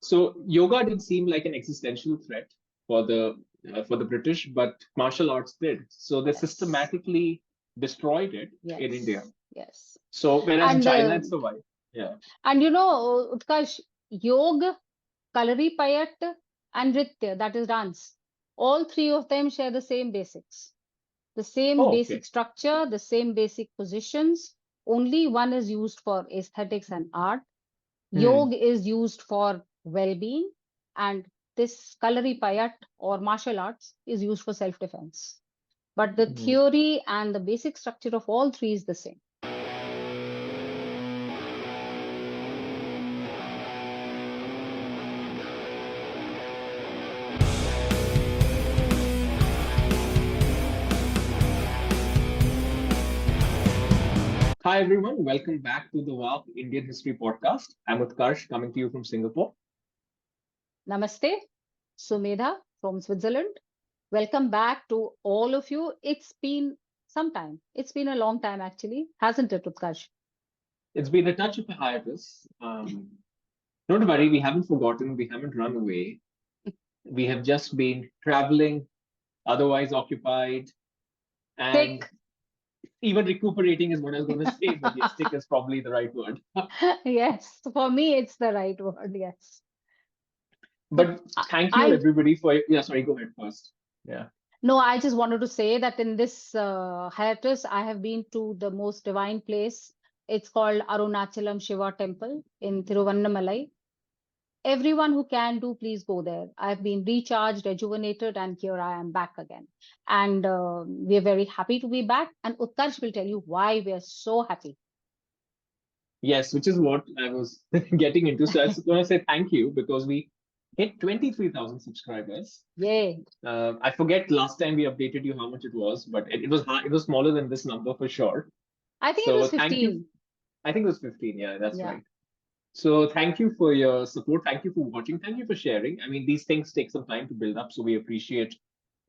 So yoga didn't seem like an existential threat for the British, but martial arts did. So they Yes, systematically destroyed it in India. yes, yes. So whereas in And China it survived. Yeah. Utkarsh, yoga, Kalaripayat, and Nritya, that is dance. All three of them share the same basics, the same Oh, okay. basic structure, the same basic positions. Only one is used for aesthetics and art. Hmm. Yoga is used for well-being, and this Kalaripayat or martial arts is used for self-defense. But the Hmm. theory and the basic structure of all three is the same. Hi everyone, welcome back to the WOW Indian History Podcast. I'm Utkarsh coming to you from Singapore. Namaste, Sumedha from Switzerland. Welcome back to all of you. It's been some time. It's been a long time, actually, hasn't it, Utkarsh? It's been a touch of a hiatus. Don't worry, we haven't forgotten, we haven't run away. We have just been traveling, otherwise occupied, and Sick. even recuperating is what I was going to say, but yes, sick is probably the right word. Yes, for me, it's the right word. Yes. But But thank you I everybody for, yeah, sorry, go ahead first. Yeah. no, I just wanted to say that in this hiatus, I have been to the most divine place. It's called Arunachalam Shiva Temple in Tiruvannamalai. Everyone who can do, please go there. I've been recharged, rejuvenated, and here I am back again. And we are very happy to be back. And Utkarsh will tell you why we are so happy. Yes, which is what I was getting into. So I was going to say thank you because we hit 23,000 subscribers. Yay. I forget last time we updated you how much it was, but it was it was smaller than this number for sure. I think it So was thank you. 15. I think it was 15. Yeah, that's Yeah. right. So thank you for your support. Thank you for watching. Thank you for sharing. I mean, these things take some time to build up, so we appreciate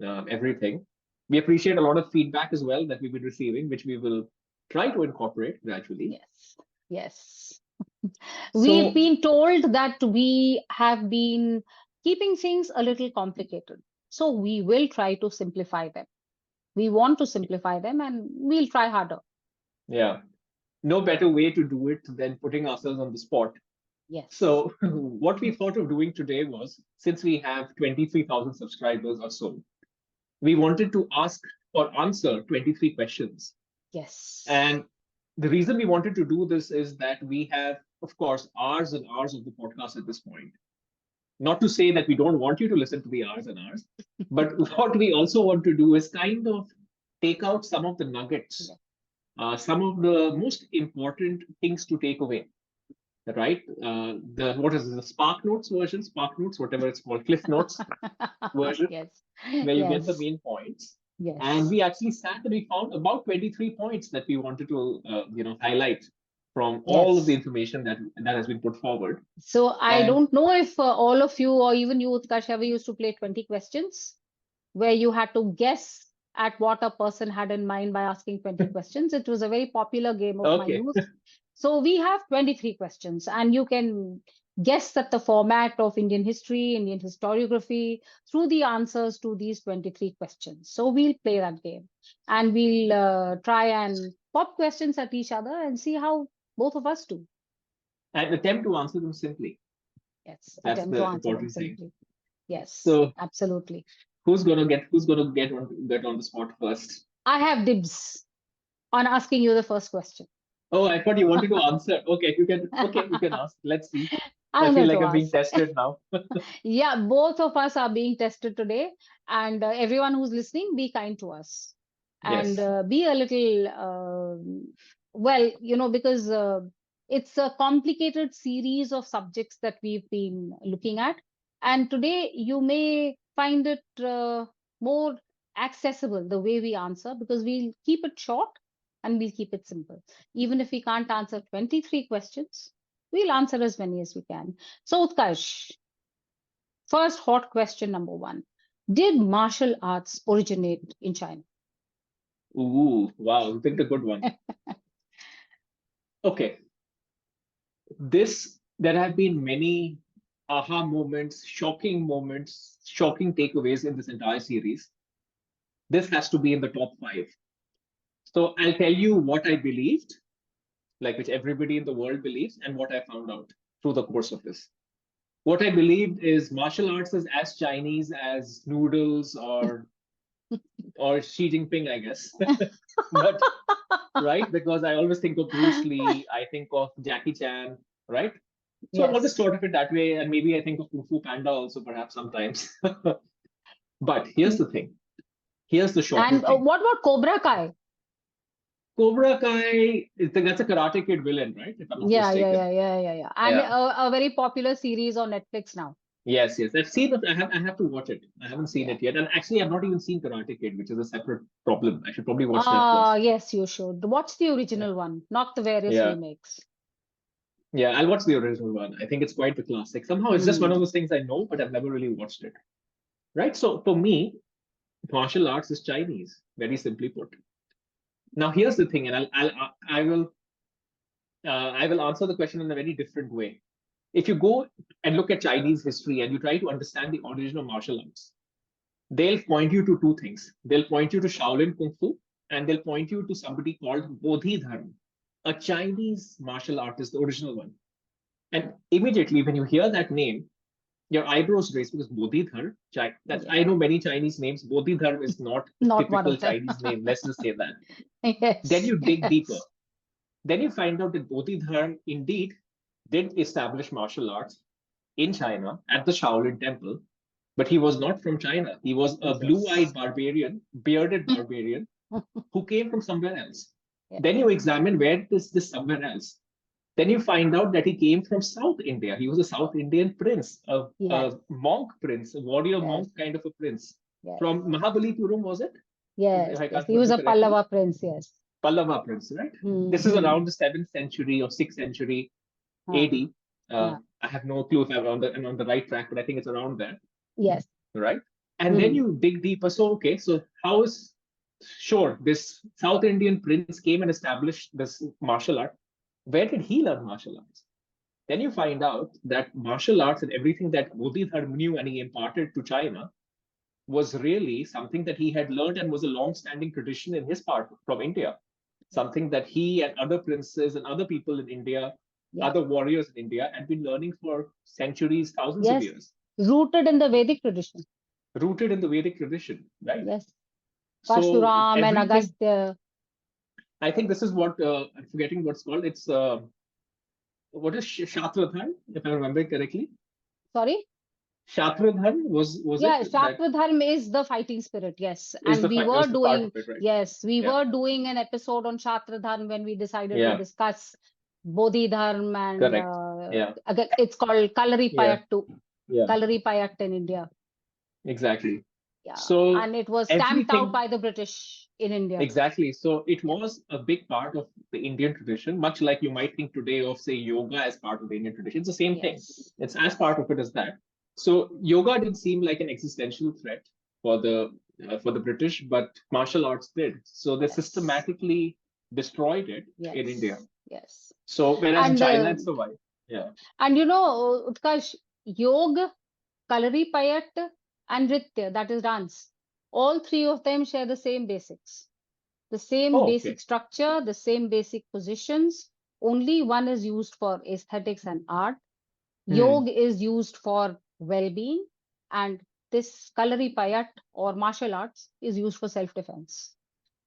everything. We appreciate a lot of feedback as well that we've been receiving, which we will try to incorporate gradually. Yes. Yes. We've So been told that we have been keeping things a little complicated. So we will try to simplify them. We want to simplify them and we'll try harder. yeah, no better way to do it than putting ourselves on the spot. Yes. So what we thought of doing today was, since we have 23,000 subscribers or so, we wanted to ask or answer 23 questions. Yes. And the reason we wanted to do this is that we have, of course, hours and hours of the podcast at this point. Not to say that we don't want you to listen to the hours and hours, but what we also want to do is kind of take out some of the nuggets, Yeah. some of the most important things to take away, right? The what is it, the Spark Notes version, Spark Notes, whatever it's called, Cliff Notes version, Yes. where you get the Yes. main points. And Yes. we actually sat and we found about 23 points that we wanted to, highlight from all of the Yes. information that has been put forward. So I And don't know if all of you or even you, Utkarsh, ever used to play 20 questions where you had to guess at what a person had in mind by asking 20 questions. It was a very popular game of my okay, youth. So we have 23 questions, and you can guess at the format of Indian history, Indian historiography through the answers to these 23 questions. So we'll play that game and we'll try and pop questions at each other and see how both of us do. and attempt to answer them simply. Yes, That's attempt to the answer them important thing. simply. Yes, So absolutely. who's gonna get on the spot first? I have dibs on asking you the first question. Oh, I thought you wanted to answer. Okay, you can ask. Let's see. I I'm feel going like to I'm being ask. tested now. Yeah, both of us are being tested today, and everyone who's listening, be kind to us and Yes. be a little, well, because it's a complicated series of subjects that we've been looking at. And today you may find it more accessible the way we answer because we'll keep it short and we'll keep it simple. Even if we can't answer 23 questions, we'll answer as many as we can. So, Utkarsh, first hot question number one. Did martial arts originate in China? Ooh, wow, you picked a good one. Okay, there have been many. aha moments, shocking takeaways in this entire series, this has to be in the top five. So I'll tell you what I believed, like which everybody in the world believes, and what I found out through the course of this. What I believed is martial arts is as Chinese as noodles or Xi Jinping, I guess. But right, because I always think of Bruce Lee, I think of Jackie Chan, right? So I always Yes. thought of it that way, and maybe I think of Kung Fu Panda also, perhaps sometimes. But here's the thing. Here's the shocking And thing. what about Cobra Kai? Cobra Kai, that's a Karate Kid villain, right? If I'm not mistaken. Yeah. And Yeah. a very popular series on Netflix now. Yes. I've seen it. I have to watch it. I haven't seen Yeah. it yet. And actually, I've not even seen Karate Kid, which is a separate problem. I should probably watch that first. Yes, you should. Watch the Yeah. original one, not the various Yeah. remakes. Yeah. I'll watch the original one. I think it's quite the classic. Somehow it's just one Hmm. of those things I know, but I've never really watched it. Right. So for me, martial arts is Chinese, very simply put. Now, here's the thing, and I will answer the question in a very different way. If you go and look at Chinese history and you try to understand the origin of martial arts, they'll point you to two things. They'll point you to Shaolin Kung Fu, and they'll point you to somebody called Bodhidharma, a Chinese martial artist, the original one. And immediately when you hear that name, your eyebrows raise because Bodhidharma, that I Yeah. know many Chinese names. Bodhidharma is not a Not one typical of them. Chinese name. Let's just say that. Then Yes. you dig deeper. Yes. Then you find out that Bodhidharma indeed did establish martial arts in China at the Shaolin Temple, but he was not from China. He was a blue eyed Yes. barbarian, bearded barbarian who came from somewhere else. Yes. Then you examine where is this somewhere else. Then you find out that he came from South India. He was a South Indian prince, Yes. a monk prince, a warrior Yes. monk kind of a prince. Yes. From Mahabalipuram, was it? If Yes. I Yes. can't He was remember a correctly. Pallava prince. Yes. Pallava prince, right? This is Hmm. around the 7th century or 6th century Uh, AD. uh, I have no clue if I'm on the right track, but I think it's around there, yes. right? And then Hmm. you dig deeper. So, okay, so how is sure this South Indian prince came and established this martial art? Where did he learn martial arts? Then you find out that martial arts and everything that Bodhidharma knew and he imparted to China was really something that he had learned and was a long-standing tradition in his part from India. Something that he and other princes and other people in India, Yeah. other warriors in India, had been learning for centuries, thousands of Yes. years, Rooted in the Vedic tradition. rooted in the Vedic tradition, right? Yes. So Parshuram and everything, Agastya. I think this is what I'm forgetting what's called. It's what is Shatradhan, if I remember correctly. Sorry? Shatradhan was it Yeah, that Shatradharm is the fighting spirit, yes. is And the we fight were was the part doing, of it, right? yes, we Yeah, were doing an episode on Shatradharm when we decided to yeah, discuss Bodhidharm and correct. Yeah, it's called yeah, Kalaripayattu, yeah, Kalaripayattu in India. exactly. Yeah. So And it was stamped out everything by the British in India. exactly. So it Yeah. was a big part of the Indian tradition, much like you might think today of, say, yoga as part of the Indian tradition. It's the same thing. Yes. It's as part of it as that. So yoga did seem like an existential threat for the British, but martial arts did. So they Yes. systematically destroyed it in India. Yes. Yes. So whereas in And China it survived. Yeah. Utkarsh, yoga, Kalaripayat, and Nritya, that is dance. All three of them share the same basics, the same Oh, basic okay. structure, the same basic positions. Only one is used for aesthetics and art. Hmm. Yoga is used for well-being, and this Kalaripayat or martial arts is used for self-defense.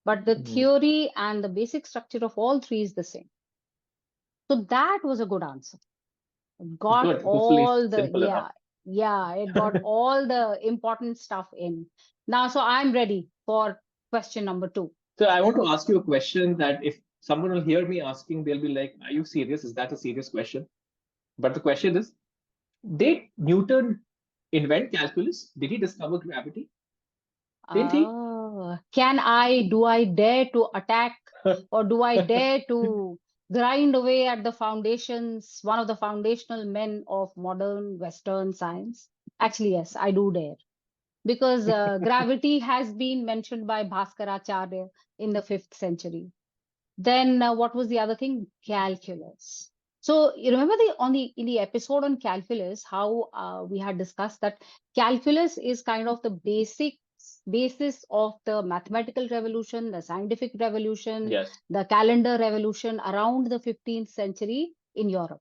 But the Hmm. theory and the basic structure of all three is the same. So that was a good answer. Got Good. Hopefully all the, simple enough. yeah, it got all the important stuff in. Now, so I'm ready for question number two. So I want to ask you a question that if someone will hear me asking, they'll be like, "Are you serious? Is that a serious question?" But the question is, did Newton invent calculus? Did he discover gravity? Didn't he? Do I dare to attack, or do I dare to grind away at the foundations, one of the foundational men of modern Western science? Actually, yes, I do dare. Because gravity has been mentioned by Bhaskaracharya in the 5th century. Then what was the other thing? Calculus. So you remember in the episode on calculus, how we had discussed that calculus is kind of the basis of the mathematical revolution, the scientific revolution, Yes. the calendar revolution around the 15th century in Europe.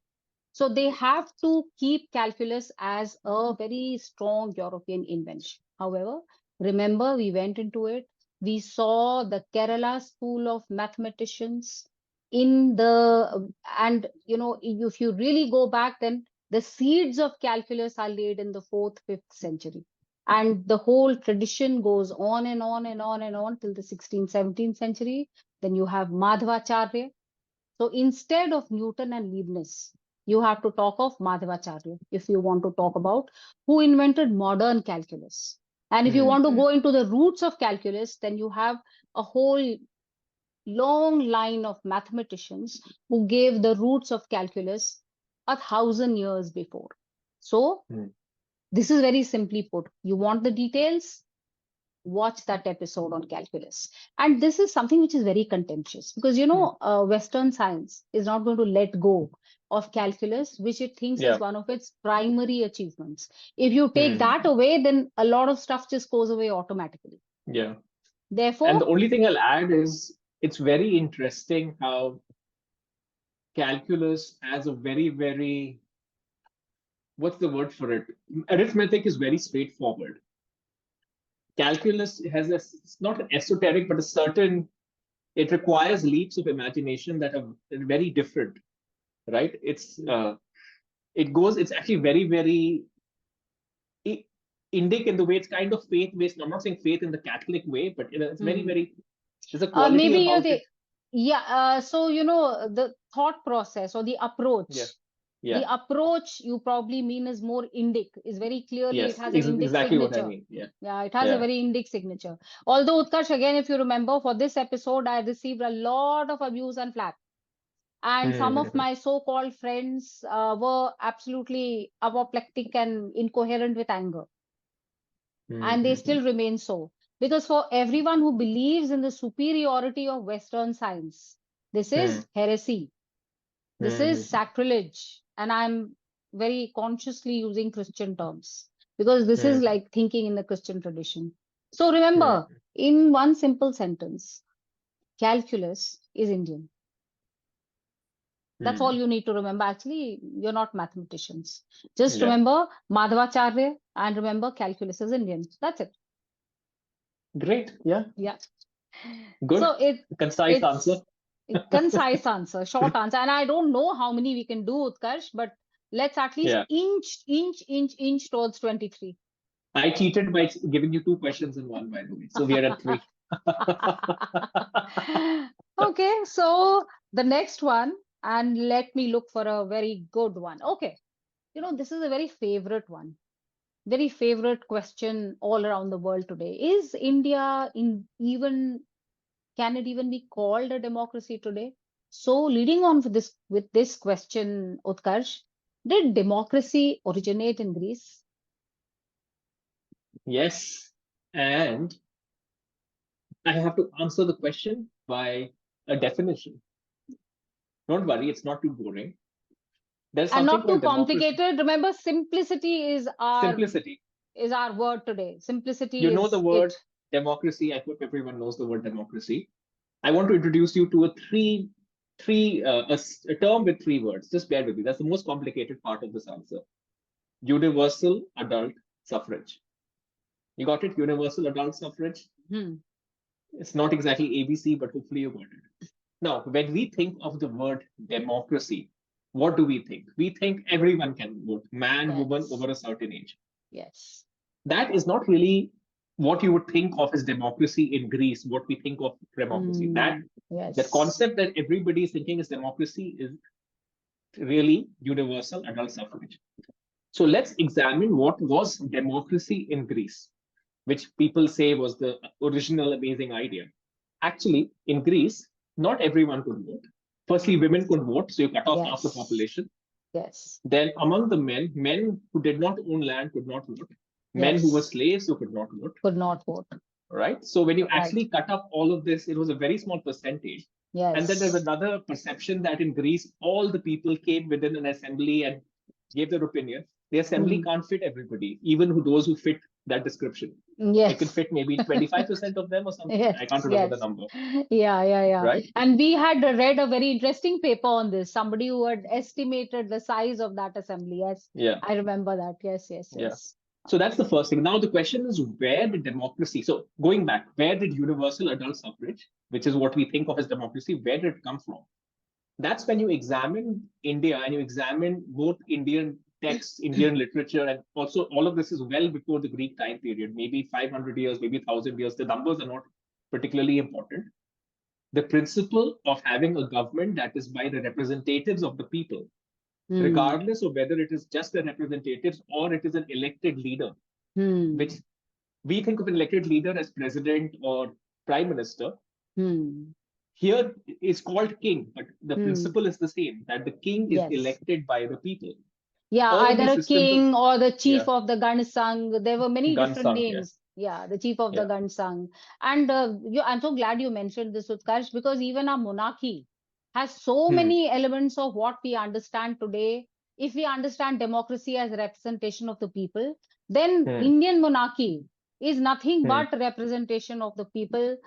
So they have to keep calculus as a very strong European invention. However, remember we went into it. We saw the Kerala school of mathematicians in the, and if you really go back, then the seeds of calculus are laid in the 4th, 5th century. And the whole tradition goes on and on and on and on till the 16th, 17th century. Then you have Madhvacharya. So instead of Newton and Leibniz, you have to talk of Madhvacharya if you want to talk about who invented modern calculus. And if you want to Mm-hmm. go into the roots of calculus, then you have a whole long line of mathematicians who gave the roots of calculus 1,000 years before. So this is very simply put. You want the details? Watch that episode on calculus. And this is something which is very contentious because, Western science is not going to let go of calculus, which it thinks Yeah. is one of its primary achievements. If you take Mm. that away, then a lot of stuff just goes away automatically. Yeah. And Therefore, the only thing I'll add is it's very interesting how calculus has a very, very, what's the word for it? Arithmetic is very straightforward. Calculus has it's not an esoteric, but a certain, it requires leaps of imagination that are very different, right? It's actually very, very Indic in the way it's kind of faith based. I'm not saying faith in the Catholic way, but it's very, very, there's a quality maybe about it. so the thought process or the Yeah. approach. The Yeah. approach you probably mean is more Indic, is very clearly, it Yes. has an Indic Exactly what I signature. mean. Yeah. Yeah, it has a Yeah. very Indic signature. Although, Utkarsh, again, if you remember, for this episode, I received a lot of abuse and flack. And some of Mm-hmm. my so-called friends were absolutely apoplectic and incoherent with anger. And they Mm-hmm. still remain so. Because for everyone who believes in the superiority of Western science, this is heresy. This is Mm-hmm. sacrilege. And I'm very consciously using Christian terms because this is like thinking in the Christian tradition. So remember, in one simple sentence, calculus is Indian. That's all you need to remember. Actually, you're not mathematicians. Just Yeah. remember Madhvacharya and remember calculus is Indian. That's it. Great. Yeah. Yeah. Good. So Concise answer. it's a concise answer, short answer. And I don't know how many we can do, Utkarsh, but let's at least Yeah. inch towards 23. I cheated by giving you two questions in one, by the way. So we are at three. Okay, so the next one, and let me look for a very good one. Okay, this is a very favorite one, very favorite question all around the world today. Is India can it even be called a democracy today? So leading on with this question, Utkarsh, did democracy originate in Greece? Yes. And I have to answer the question by a definition. Don't worry, it's not too boring. There's And something not too called democracy. complicated. Remember, simplicity Simplicity. is our word today. You Simplicity know the is word it. democracy. I hope everyone knows the word democracy. I want to introduce you to a term with three words. Just bear with me. That's the most complicated part of this answer. Universal adult suffrage. You got it? Universal adult suffrage. It's not exactly ABC, but hopefully you got it. Now, when we think of the word democracy, what do we think? We think everyone can vote, man, woman, Yes. over a certain age. Yes. That is not really what you would think of as democracy in Greece, what we think of democracy. That Yes. concept that everybody is thinking is democracy is really universal adult suffrage. So let's examine what was democracy in Greece, which people say was the original amazing idea. Actually, in Greece, not everyone could vote. Firstly, women could vote, so you cut off half the Yes. population. Yes. Then, among the men who did not own land could not vote. Men who were Yes. slaves who could not vote. Could not vote. Right? So, when you Right. actually cut up all of this, it was a very small percentage. And then there's Yes. another perception that in Greece, all the people came within an assembly and gave their opinion. The assembly Hmm. can't fit everybody, even those who fit that description. It can Yes. fit maybe 25% of them or something. I Yes, can't remember the yes. number, Yeah. right? And we had read a very interesting paper on this. Somebody who had estimated the size of that assembly. Yes, Yeah, I remember that. yeah. Yes. So that's the first thing. Now the question is, where did democracy? So going back, where did universal adult suffrage, which is what we think of as democracy, where did it come from? That's when you examine India and you examine both Indian texts, Indian literature, and also all of this is well before the Greek time period, maybe 500 years, maybe 1,000 years. The numbers are not particularly important. The principle of having a government that is by the representatives of the people, Hmm. regardless of whether it is just the representatives or it is an elected leader, which Hmm. we think of an elected leader as president or prime minister. Hmm. Here is called king, but the Hmm. principle is the same, that the king is Yes. elected by the people. Yeah, All of either these a systems of, king or the chief yeah, of the Gansang. There were many different Gansang, yes, names. Yeah, the chief of the yeah, Gansang. And I'm so glad you mentioned this, Utkarsh, because even our monarchy has so hmm, many elements of what we understand today. If we understand democracy as representation of the people, then hmm, Indian monarchy is nothing hmm, but representation of the people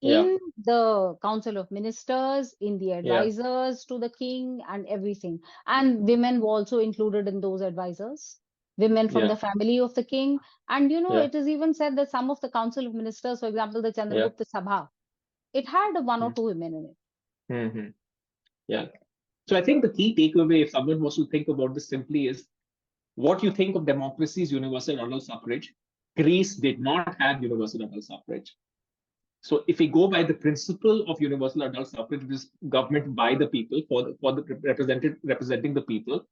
yeah, in the Council of Ministers, in the yeah, advisors to the king, and everything. And women were also included in those advisors, women from yeah, the family of the king. And yeah, it is even said that some of the Council of Ministers, for example, the yeah, Chandragupta Sabha, it had one or hmm, two women in it. hmm, hmm, yeah. So I think the key takeaway, if someone was to think about this simply, is what you think of democracy is universal adult suffrage. Greece did not have universal adult suffrage. So if we go by the principle of universal adult suffrage, which is government by the people for the representing the people,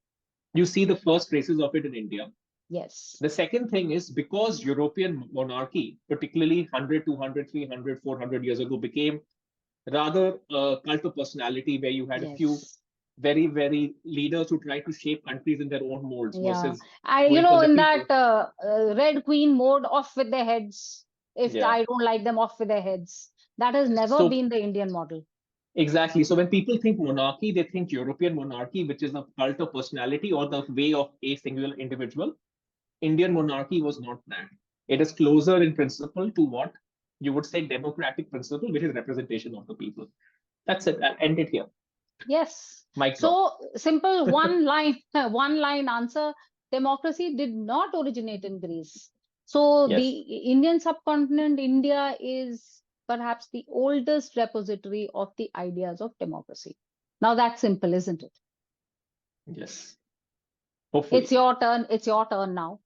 you see the first traces of it in India. Yes, The second thing is because European monarchy, particularly 100, 200, 300, 400 years ago, became rather a cult of personality where you had a few yes. very, very leaders who tried to shape countries in their own molds Yeah. versus I, going for the in that people. Red Queen mode, off with their heads. If Yeah. I don't like them, off with their heads. That has never So been the Indian model. exactly. So when people think monarchy, they think European monarchy, which is a cult of personality or the way of a singular individual. Indian monarchy was not that. It is closer in principle to what you would say democratic principle, which is representation of the people. That's it. I'll end it here. Yes. Mic drop. So simple one line, one line answer. Democracy did not originate in Greece. So the Yes. Indian subcontinent, India, is perhaps the oldest repository of the ideas of democracy. Now that's simple, isn't it? Yes. It's Hopefully. your turn. It's your turn now.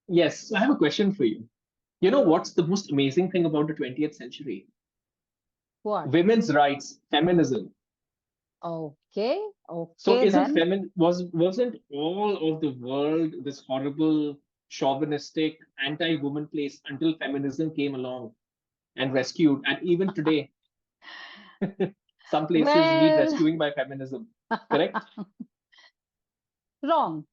Yes. So I have a question for you. You know what's the most amazing thing about the 20th century? What? Women's rights, feminism. Okay. So Okay isn't then. wasn't all of the world this horrible, chauvinistic, anti-woman place until feminism came along and rescued? And even today, some places need Well, rescuing by feminism. Correct? wrong.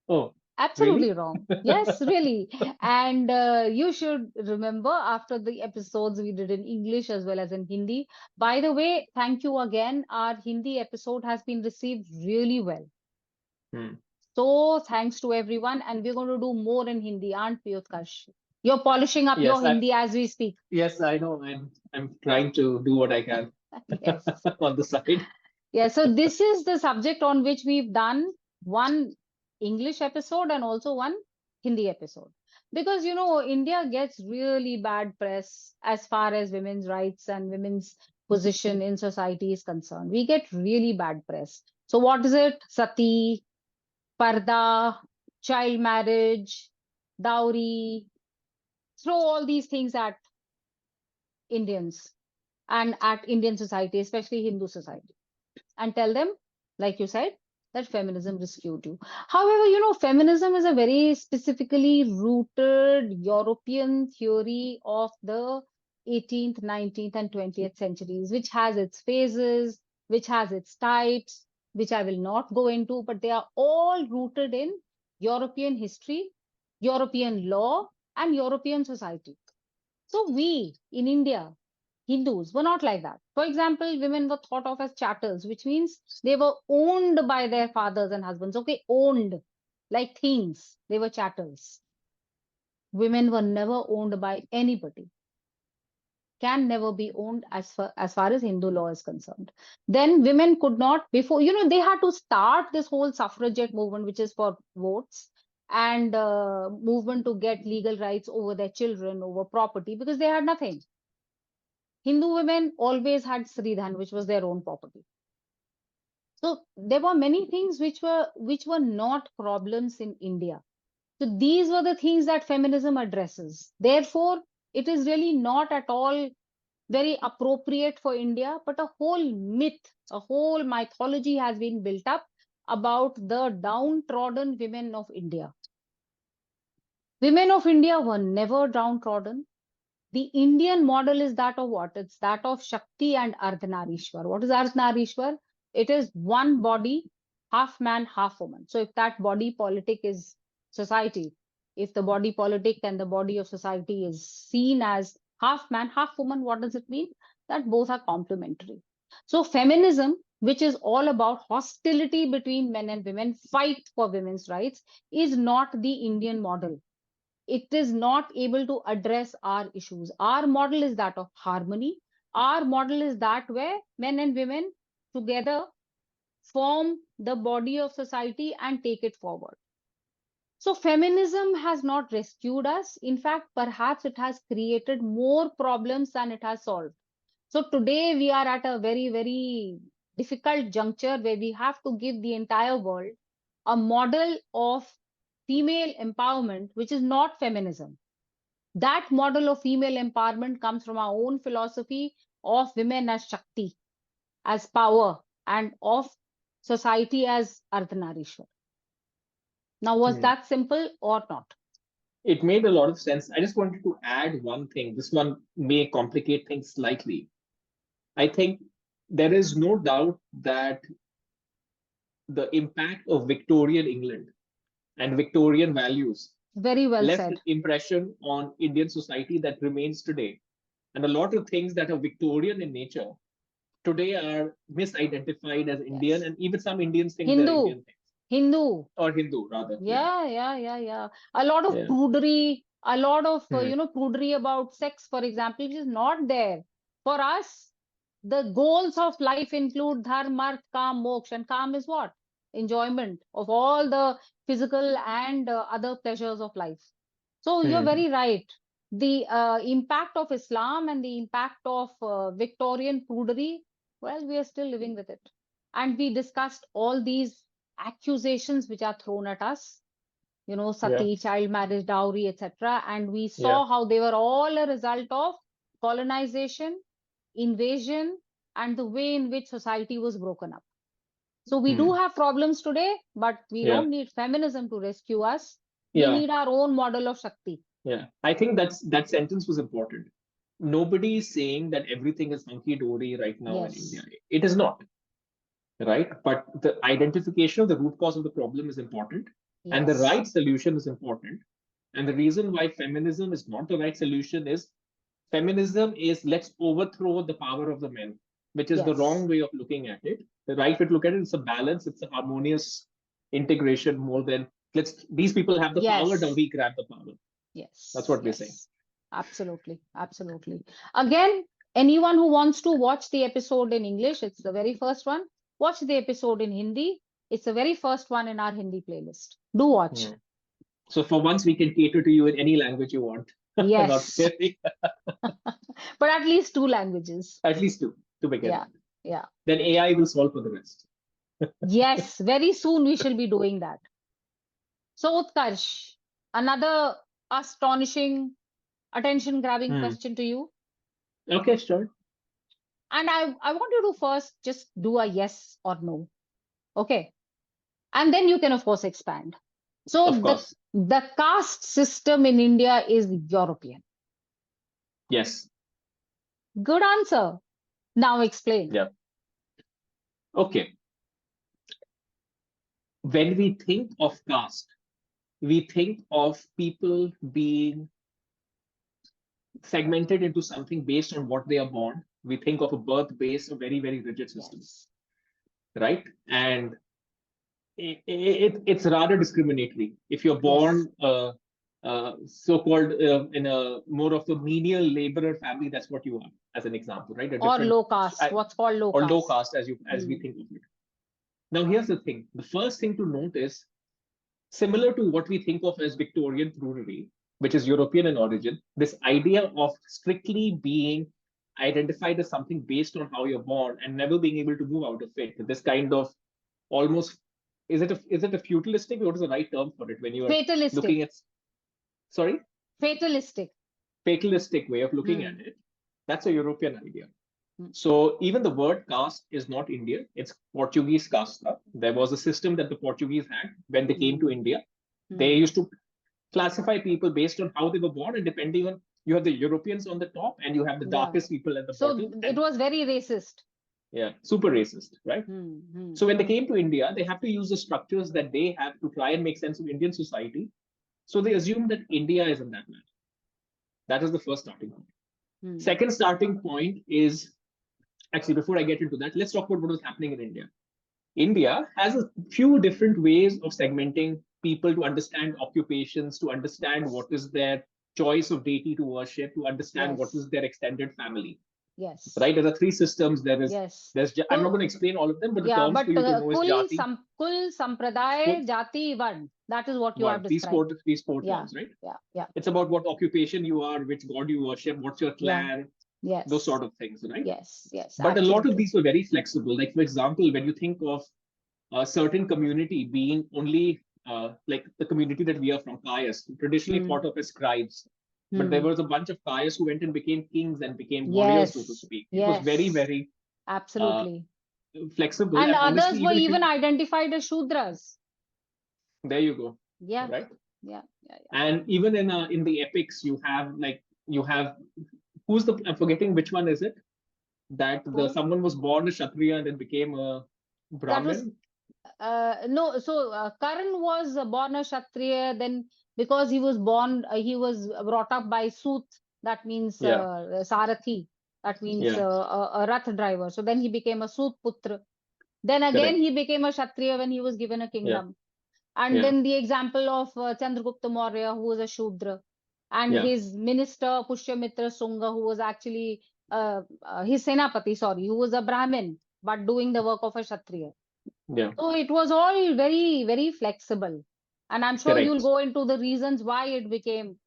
Oh, Absolutely really? wrong. Yes, really. And you should remember after the episodes we did in English as well as in Hindi. By the way, thank you again. Our Hindi episode has been received really well. Hmm. So thanks to everyone. And we're going to do more in Hindi, aren't we, Utkarsh? You're polishing up your Yes, Hindi as we speak. yes, I know. I'm trying to do what I can Yes. on the side. Yeah, so this is the subject on which we've done one English episode and also one Hindi episode. Because, India gets really bad press as far as women's rights and women's position in society is concerned. We get really bad press. So, what is it? Sati, Parda, child marriage, dowry, throw all these things at Indians and at Indian society, especially Hindu society, and tell them, like you said, that feminism rescued you. However, feminism is a very specifically rooted European theory of the 18th, 19th, and 20th centuries, which has its phases, which has its types, which I will not go into, but they are all rooted in European history, European law, and European society. So we in India Hindus were not like that. For example, women were thought of as chattels, which means they were owned by their fathers and husbands. Okay, owned like things. They were chattels. Women were never owned by anybody, can never be owned as far as Hindu law is concerned. Then women could not, before, they had to start this whole suffragette movement, which is for votes, and movement to get legal rights over their children, over property, because they had nothing. Hindu women always had Sridhan, which was their own property. So there were many things which were not problems in India. So these were the things that feminism addresses. Therefore, it is really not at all very appropriate for India, but a whole myth, a whole mythology has been built up about the downtrodden women of India. Women of India were never downtrodden. The Indian model is that of what? It's that of Shakti and Ardhanarishwar. What is Ardhanarishwar? It is one body, half man, half woman. So if that body politic is society, if the body politic and the body of society is seen as half man, half woman, what does it mean? That both are complementary. So feminism, which is all about hostility between men and women, fight for women's rights, is not the Indian model. It is not able to address our issues. Our model is that of harmony. Our model is that where men and women together form the body of society and take it forward. So feminism has not rescued us. In fact, perhaps it has created more problems than it has solved. So today we are at a very, very difficult juncture where we have to give the entire world a model of female empowerment, which is not feminism. That model of female empowerment comes from our own philosophy of women as Shakti, as power, and of society as Ardhanarishwar. Now, was Hmm. that simple or not? It made a lot of sense. I just wanted to add one thing. This one may complicate things slightly. I think there is no doubt that the impact of Victorian England and Victorian values Very well left an said. impression on Indian society that remains today. And a lot of things that are Victorian in nature today are misidentified as Indian, Yes. and even some Indians think they're Hindu, Indian things, Hindu. or Hindu rather. Yeah, Yeah. A lot of yeah. prudery, a lot of, Hmm. prudery about sex, for example, which is not there. For us, the goals of life include dharma, arth, kam, moksha. And kam is what? Enjoyment of all the physical and other pleasures of life. So you're Hmm. very right. The impact of Islam and the impact of Victorian prudery, well, we are still living with it. And we discussed all these accusations which are thrown at us, Yeah, sati, child marriage, dowry, etc. And we yeah. saw how they were all a result of colonization, invasion, and the way in which society was broken up. So we do Hmm. have problems today, but we Yeah, don't need feminism to rescue us. We yeah, need our own model of Shakti. yeah. I think that sentence was important. Nobody is saying that everything is hunky dory right now in India. Yes, It is not, right? But the identification of the root cause of the problem is important, and the yes, right solution is important. And the reason why feminism is not the right solution is feminism is let's overthrow the power of the men, which is the wrong yes, way of looking at it. The right way to look at it is a balance, it's a harmonious integration more than let's these people have the power, now yes, we grab the power. That's yes, what we're saying. yes. Absolutely, absolutely. Again, anyone who wants to watch the episode in English, it's the very first one. Watch the episode in Hindi. It's the very first one in our Hindi playlist. Do watch. Hmm. So for once, we can cater to you in any language you want. Not Yes, really. but at least two languages. At least two to begin Yeah, with. yeah. Then AI will solve for the rest. Yes, very soon we shall be doing that. So, Utkarsh, another astonishing, attention-grabbing Hmm. question to you. Okay, sure. And I want you to first just do a yes or no. Okay. And then you can, of course, expand. Of So course. the caste system in India is European. Yes. Good answer. Now explain. Yeah. Okay. When we think of caste, we think of people being segmented into something based on what they are born. We think of a birth-based, a very, very rigid system, Yes. right? And it's rather discriminatory. If you're Yes. born so-called in a more of a menial laborer family, that's what you are, as an example, right? A Or different low caste, what's called low or low caste. caste as we Hmm. think of it. Now, here's the thing. The first thing to note is similar to what we think of as Victorian prudery, which is European in origin, this idea of strictly being identified as something based on how you're born and never being able to move out of it. This kind of almost is it a feudalistic? What is the right term for it when you are Fatalistic. looking at, sorry, Fatalistic. fatalistic way of looking at Hmm. it? That's a European idea. Hmm. So even the word caste is not Indian, it's Portuguese casta. There was a system that the Portuguese had when they came to Hmm. India. They Hmm. used to classify people based on how they were born, and depending on, you have the Europeans on the top and you have the Yeah. darkest people at the So bottom, it and was very racist. yeah, super racist, right? Hmm. Hmm. So when they came to India, they have to use the structures that they have to try and make sense of Indian society. So they assume that India is in that manner. That is the first starting point. Hmm. Second starting point is, actually, before I get into that, let's talk about what was happening in India. India has a few different ways of segmenting people to understand occupations, to understand what Yes. is their choice of deity to worship, to understand what Yes. is their extended family. Yes. Right? There are three systems. Yes. I'm not going to So explain all of them, but the yeah, terms for but you to know is jati, Kul, Sampraday, Jati, Varn. That is what you have one. described. These four Yeah. terms, right? Yeah. Yeah. It's about what occupation you are, which god you worship, what's your Yeah. clan, those Yes. sort of things, right? Yes. Yes. But a lot of Absolutely. these were very flexible. Like, for example, when you think of a certain community being only like the community that we are from, Kayas, traditionally Hmm. thought of as scribes. But there Hmm. was a bunch of Kayas who went and became kings and became warriors, so to Yes. speak. It was very, Yes. very uh, Absolutely. flexible. And And honestly, others were even if even you, identified as Shudras. there you go, Yeah. right? Yeah. Yeah. Yeah. And even in the epics, you have who's the, I'm forgetting which one is it, that the Who? someone was born a Kshatriya and then became a That was Brahmin. no. So Karan was born a Kshatriya. Then because he was brought up by Sut. That means Yeah, Sarathi. That means yeah, a Rath driver. So then he became a Sut Putra. Then again correct. he became a Kshatriya when he was given a Yeah, kingdom. And yeah, then the example of Chandragupta Maurya, who was a Shudra, and yeah, his minister Pushyamitra Sunga, who was actually his Senapati, sorry, who was a Brahmin, but doing the work of a Kshatriya. yeah, So it was all very, very flexible. And I'm sure you'll correct. go into the reasons why it became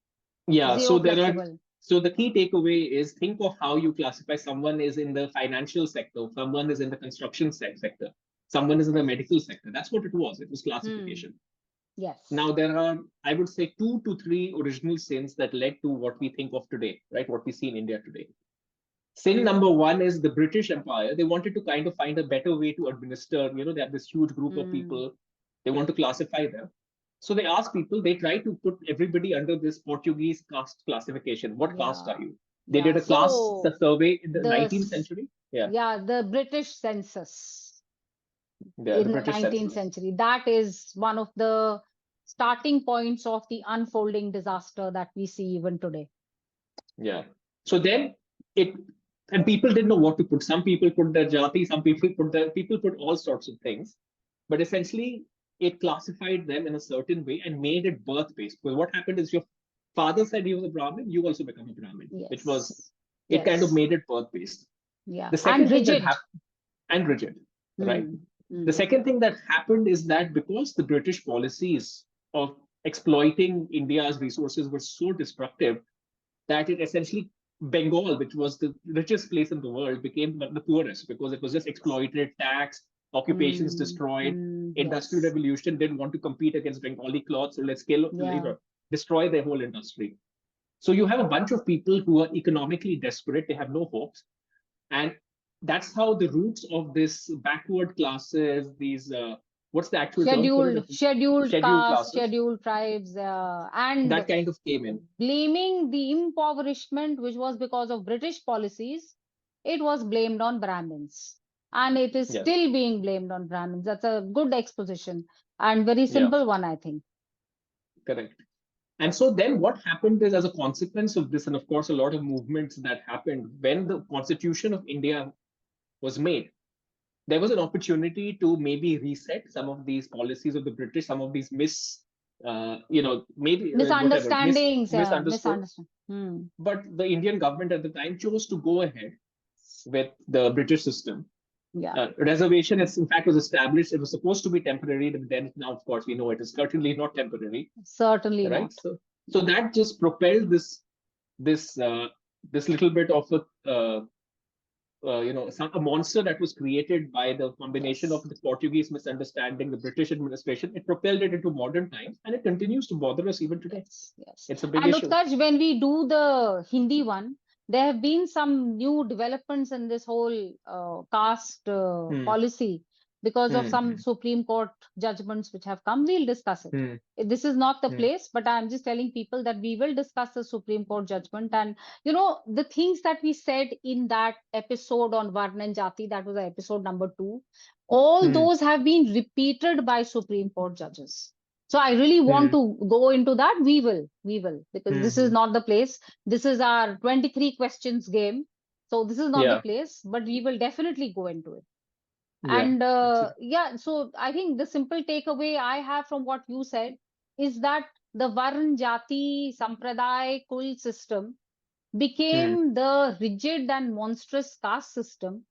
Yeah, zero so there are, flexible. so the key takeaway is think of how you classify someone is in the financial sector, someone is in the construction sector, someone is in the medical sector. That's what it was. It was Hmm. classification. Yes. Now there are, I would say, 2 to 3 original sins that led to what we think of today, right? What we see in India today. Sin number one is the British Empire. They wanted to kind of find a better way to administer. They have this huge group of Hmm. people. They want to classify them. So they ask people, they try to put everybody under this Portuguese caste classification. What caste are Yeah. you? They Yeah. did a class So survey in the the 19th century. Yeah, the British census yeah, the in the British 19th census. century. That is one of the starting points of the unfolding disaster that we see even today. Yeah. So then it, and people didn't know what to put. Some people put their jati, some people put all sorts of things. But essentially, it classified them in a certain way and made it birth based. Because what happened is your father said he was a Brahmin, you also become a Brahmin, which was, Yes. it kind of Yes. made it birth based. Yeah. The And second thing that rigid. happened, and rigid, right? Hmm. The Hmm. second thing that happened is that because the British policies of exploiting India's resources were so destructive, that it essentially, Bengal, which was the richest place in the world, became the poorest because it was just exploited, taxed, occupations Hmm. destroyed. Hmm. Industrial Yes. revolution didn't want to compete against Bengali cloth, so let's kill, Yeah. destroy their whole industry. So you have a bunch of people who are economically desperate; they have no hopes, and that's how the roots of this backward classes, these what's the actual term for it? Scheduled Scheduled castes, classes, scheduled tribes, and that kind of came in. blaming the impoverishment, which was because of British policies, it was blamed on Brahmins. And it is Yes, still being blamed on Brahmins. That's a good exposition and very yeah, simple one, I think. correct. And so then what happened is, as a consequence of this, and of course, a lot of movements that happened when the Constitution of India was made, there was an opportunity to maybe reset some of these policies of the British, some of these maybe whatever, Misunderstandings, yeah, misunderstood. misunderstand. Hmm. But the Indian government at the time chose to go ahead with the British system. Yeah, Reservation, in fact, was established. It was supposed to be temporary, but then now, of course, we know it is certainly not temporary, certainly right? not. So Yeah. that just propelled this little bit of a monster that was created by the combination of Yes. the Portuguese misunderstanding, the British administration. It propelled it into modern times, and it continues to bother us even today. Yes, yes. It's a big And issue. Utkarsh, when we do the Hindi one, there have been some new developments in this whole caste Hmm. policy because of some Hmm. Supreme Court judgments which have come. We'll discuss it. Hmm. This is not the Hmm. place, but I'm just telling people that we will discuss the Supreme Court judgment. And, the things that we said in that episode on Varna and Jati, that was episode number 2, all Hmm. those have been repeated by Supreme Court judges. So I really want Hmm. to go into that. We will, because Hmm. this is Hmm. not the place. This is our 23 questions game. So this is not the Yeah. place, but we will definitely go into it. Yeah. And Absolutely. yeah, so I think the simple takeaway I have from what you said is that the Varn Jati Sampraday Kul system Hmm. became the rigid and monstrous caste system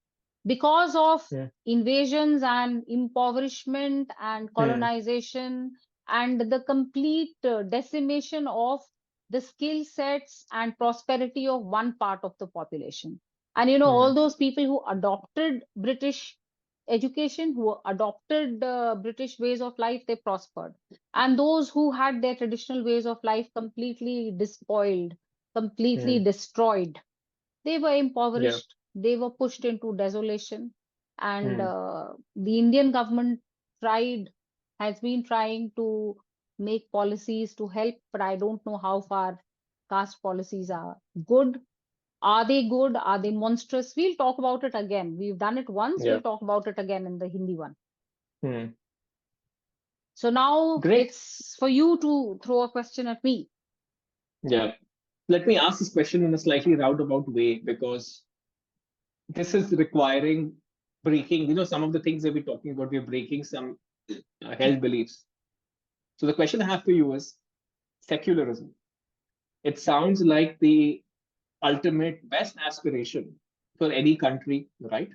because of Hmm. invasions and impoverishment and Hmm. colonization and the complete decimation of the skill sets and prosperity of one part of the population. And Hmm. all those people who adopted British education, who adopted British ways of life, they prospered. And those who had their traditional ways of life completely despoiled, completely Hmm. destroyed, they were Yeah. impoverished, they were pushed into desolation. And Hmm. the Indian government tried, has been trying to make policies to help, but I don't know how far caste policies are good. Are they good? Are they monstrous? We'll talk about it again. We've done it once, Yeah. we'll talk about it again in the Hindi one. Hmm. So now Great. it's for you to throw a question at me. Yeah. Let me ask this question in a slightly roundabout way, because this is requiring breaking, some of the things that we're talking about, we're breaking some held beliefs. So the question I have for you is secularism. It sounds like the ultimate best aspiration for any country, right?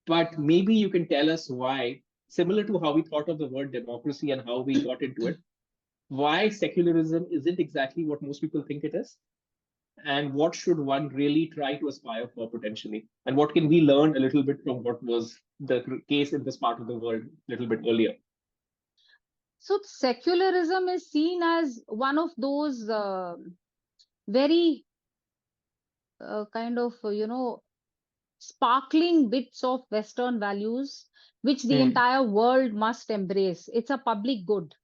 But maybe you can tell us why, similar to how we thought of the word democracy and how we got into it, why secularism isn't exactly what most people think it is, and what should one really try to aspire for potentially, and what can we learn a little bit from what was the case in this part of the world a little bit earlier. So secularism is seen as one of those very kind of, sparkling bits of Western values which the Hmm. entire world must embrace. It's a public good.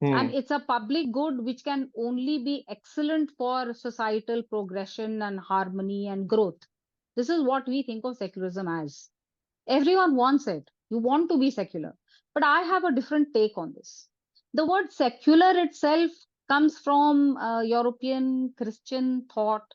And Hmm. it's a public good which can only be excellent for societal progression and harmony and growth. This is what we think of secularism as. Everyone wants it. You want to be secular. But I have a different take on this. The word secular itself comes from European Christian thought.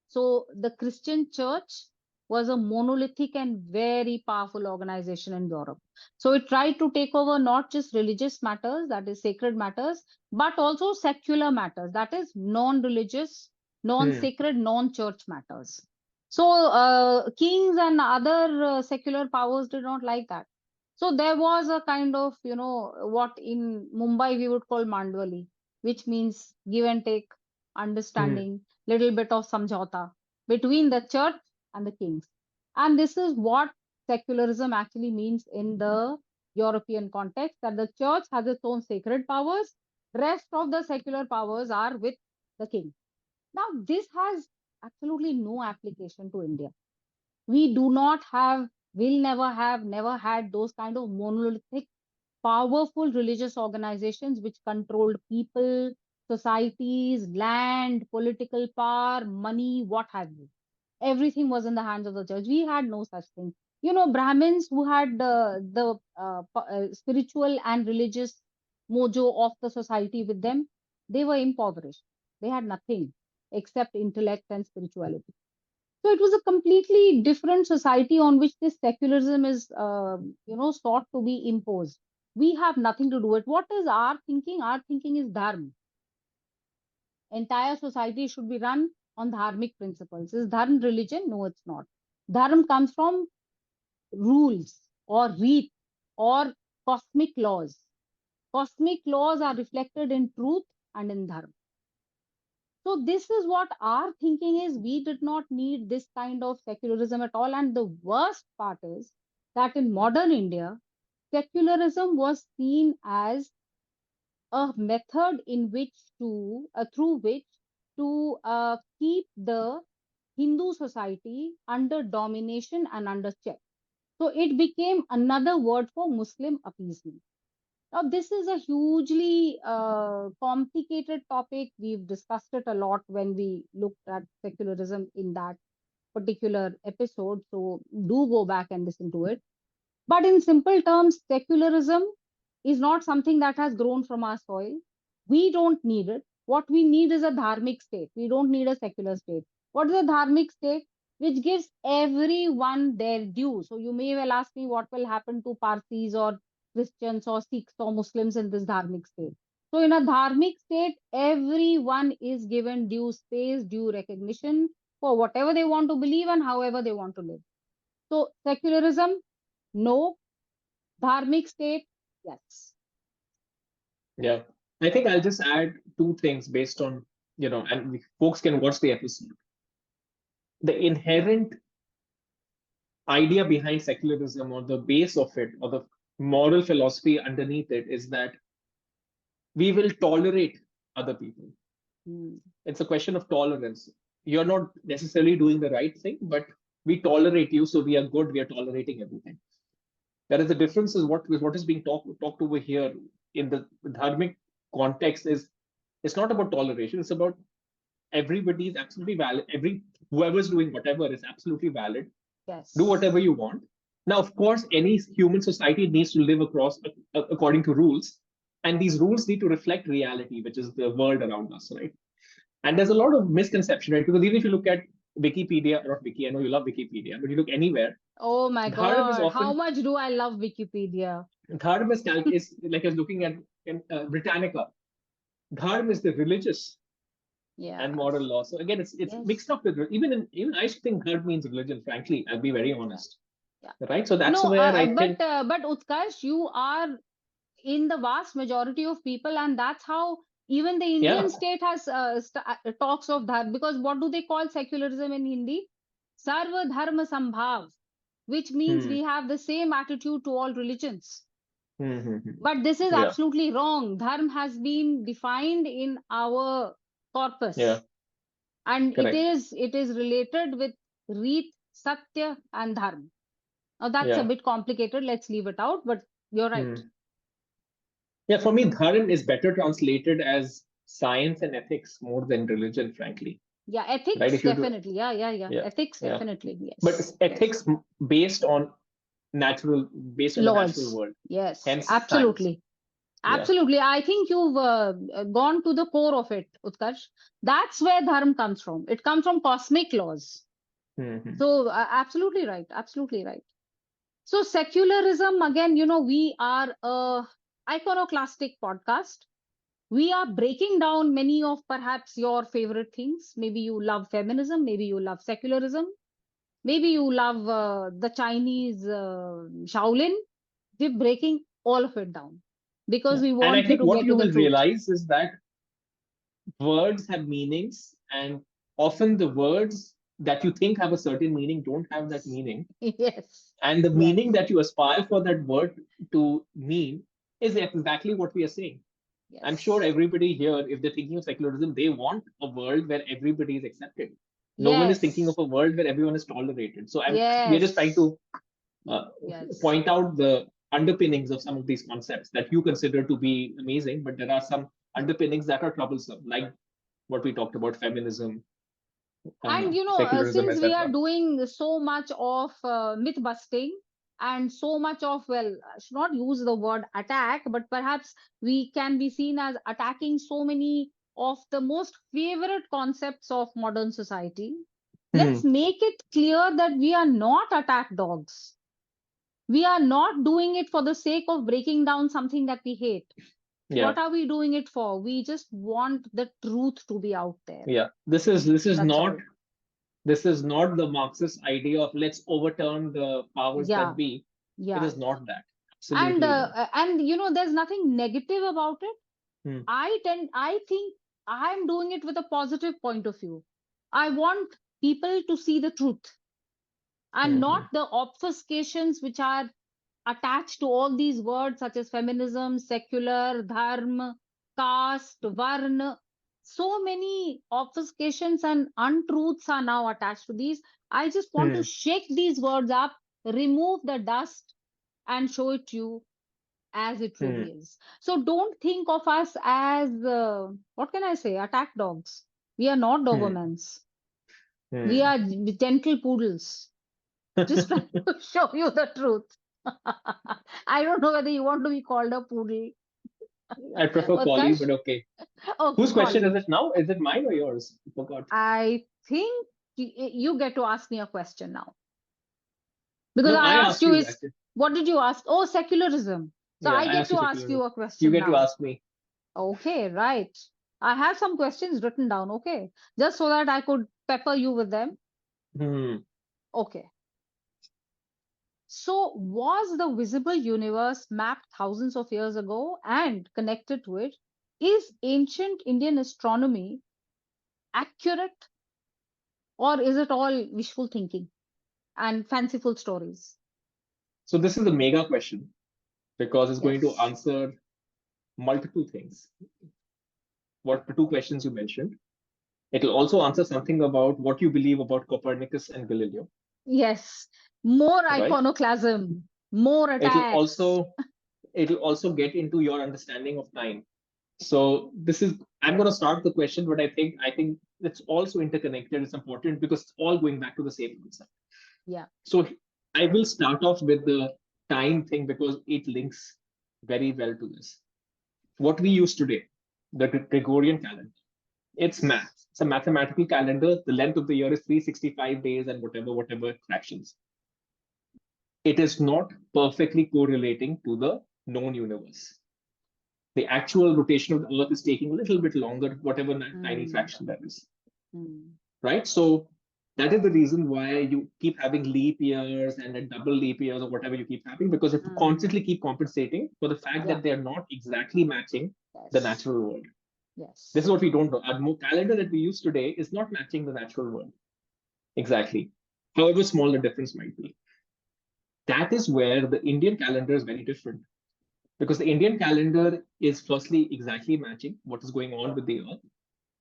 So the Christian church was a monolithic and very powerful organization in Europe. So it tried to take over not just religious matters, that is sacred matters, but also secular matters, that is non-religious, Hmm. non-sacred, non-church matters. So kings and other secular powers did not like that. So there was a kind of, what in Mumbai we would call Mandwali, which means give and take, Hmm. understanding, little bit of samjhauta between the church and the kings. And this is what secularism actually means in the European context, that the church has its own sacred powers, rest of the secular powers are with the king. Now, this has absolutely no application to India. We do not have, will never have, never had those kind of monolithic, powerful religious organizations which controlled people, societies, land, political power, money, what have you. Everything was in the hands of the church. We had no such thing. Brahmins who had the spiritual and religious mojo of the society with them. They were impoverished. They had nothing except intellect and spirituality. So it was a completely different society on which this secularism is, sought to be imposed. We have nothing to do with it. What is our thinking? Our thinking is dharma. Entire society should be run on dharmic principles. Is dharma religion? No, it's not. Dharma comes from rules or reet or cosmic laws. Cosmic laws are reflected in truth and in dharma. So this is what our thinking is. We did not need this kind of secularism at all. And the worst part is that in modern India, secularism was seen as a method in which to through which to keep the Hindu society under domination and under check. So it became another word for Muslim appeasement. Now, this is a hugely complicated topic. We've discussed it a lot when we looked at secularism in that particular episode. So do go back and listen to it. But in simple terms, secularism is not something that has grown from our soil. We don't need it. What we need is a dharmic state. We don't need a secular state. What is a dharmic state? Which gives everyone their due. So you may well ask me what will happen to Parsis or Christians or Sikhs or Muslims in this dharmic state. So in a dharmic state, everyone is given due space, due recognition for whatever they want to believe and however they want to live. So secularism, no. Dharmic state, yes. Yeah. I think I'll just add two things based on, and folks can watch the episode. The inherent idea behind secularism, or the base of it, or the moral philosophy underneath it, is that we will tolerate other people. Hmm. It's a question of tolerance. You're not necessarily doing the right thing, but we tolerate you, so we are good. We are tolerating everything. Whereas the difference is what is being talked over here in the dharmic context is, it's not about toleration. It's about everybody is absolutely valid. Whoever's doing whatever is absolutely valid. Do Yes. whatever you want. Now, of course, any human society needs to live according to rules, and these rules need to reflect reality, which is the world around us, right? And there's a lot of misconception, right? Because even if you look at Wikipedia, not Wiki, I know you love Wikipedia, but you look anywhere, Oh my dharma is God. How often much do I love Wikipedia? dharma is like I was looking at Britannica. Dharma is the religious Yeah. and moral law. So again, it's Yes. mixed up with even I think dharma means religion. Frankly, I'll be very Yeah. honest, Yeah. right? So that's No, where I think, but Utkarsh, you are in the vast majority of people, and that's how even the yeah. Indian state has talks of that. Because what do they call secularism in Hindi? Sarva Dharma Sambhav, which means Hmm. we have the same attitude to all religions. Hmm, hmm, hmm. But this is Yeah, absolutely wrong. Dharma has been defined in our yeah, corpus, and correct. it is related with Reet, Satya, and Dharma. Now that's a Yeah. bit complicated. Let's leave it out. But you're right. Hmm. Yeah, for me, dharma is better translated as science and ethics more than religion, frankly. Yeah, Right? ethics If you do, definitely. Yeah, yeah, yeah. yeah, Ethics yeah. definitely. But Yes, it's yes. ethics based on natural, based on the natural Laws. world, Yes, hence science. absolutely. Yeah. Absolutely. I think you've gone to the core of it, Utkarsh. That's where dharma comes from. It comes from cosmic laws. Hmm. So, absolutely right. Absolutely right. So, secularism, again, we are a iconoclastic podcast. We are breaking down many of perhaps your favorite things. Maybe you love feminism, maybe you love secularism, maybe you love the Chinese Shaolin. We're breaking all of it down because Yeah. we And I want you think to what get to you the will truth. realize is that words have meanings, and often the words that you think have a certain meaning don't have that meaning. Yes, And the yes, meaning that you aspire for that word to mean is exactly what we are saying. I'm sure yes, everybody here, if they're thinking of secularism, they want a world where everybody is accepted. No one is thinking of yes, a world where everyone is tolerated. So we're just trying yes, to uh, yes, point out the underpinnings of some of these concepts that you consider to be amazing, but there are some underpinnings that are troublesome, like what we talked about, feminism, And secularism, since we are etc. doing so much of myth busting and so much of, well, I should not use the word attack, but perhaps we can be seen as attacking so many of the most favorite concepts of modern society. Hmm. Let's make it clear that we are not attack dogs. We are not doing it for the sake of breaking down something that we hate. Yeah. What are we doing it for? We just want the truth to be out there. Yeah. This is That's not all. this is not the Marxist idea of let's overturn the powers Yeah, that be. It yeah. is not that. And Absolutely not. there's nothing negative about it. Hmm. I think I'm doing it with a positive point of view. I want people to see the truth and not Hmm. the obfuscations which are attached to all these words such as feminism, secular, dharma, caste, varna. So many obfuscations and untruths are now attached to these. I just want to Hmm. shake these words up, remove the dust, and show it to you as it Hmm. truly is. So don't think of us as, what can I say, attack dogs. We are not Hmm. Dobermans. We Hmm. are gentle poodles. Just trying to show you the truth. I don't know whether you want to be called a poodle. I prefer collie, Utkarsh? but okay. Okay, Whose question is Collie. it now? Is it mine or yours? I forgot. I think you get to ask me a question now. Because No, I I asked asked you you is, actually. what did you ask? Oh, secularism. So Yeah, I I get asked you to ask secularism. you a You question get to now. ask me. Okay, right. I have some questions written down, okay, just so that I could pepper you with them. Hmm. Okay. So, was the visible universe mapped thousands of years ago and connected to it? Is ancient Indian astronomy accurate, or is it all wishful thinking and fanciful stories? So this is a mega question because it's going to Yes. answer multiple things. What the two questions you mentioned. It'll also answer something about what you believe about Copernicus and Galileo, Yes. More right? iconoclasm, more It'll attacks. also it'll also get into your understanding of time. So this is I'm going to start the question, but I think it's also interconnected. It's important because it's all going back to the same concept. Yeah. So I will start off with the time thing because it links very well to this. What we use today, the Gregorian calendar, it's Yes. math. It's a mathematical calendar. The length of the year is 365 days and whatever fractions. It is not perfectly correlating to the known universe. The actual rotation of the Earth is taking a little bit longer, whatever tiny Mm, fraction that is, mm, right? So that is the reason why you keep having leap years and then double leap years or whatever you keep having, because you have to mm. constantly keep compensating for the fact Yeah. that they're not exactly matching the Yes. natural world. This is Yes. what we don't know. Our calendar that we use today is not matching the natural world exactly, however small the difference might be. That is where the Indian calendar is very different because the Indian calendar is firstly exactly matching what is going on with the Earth.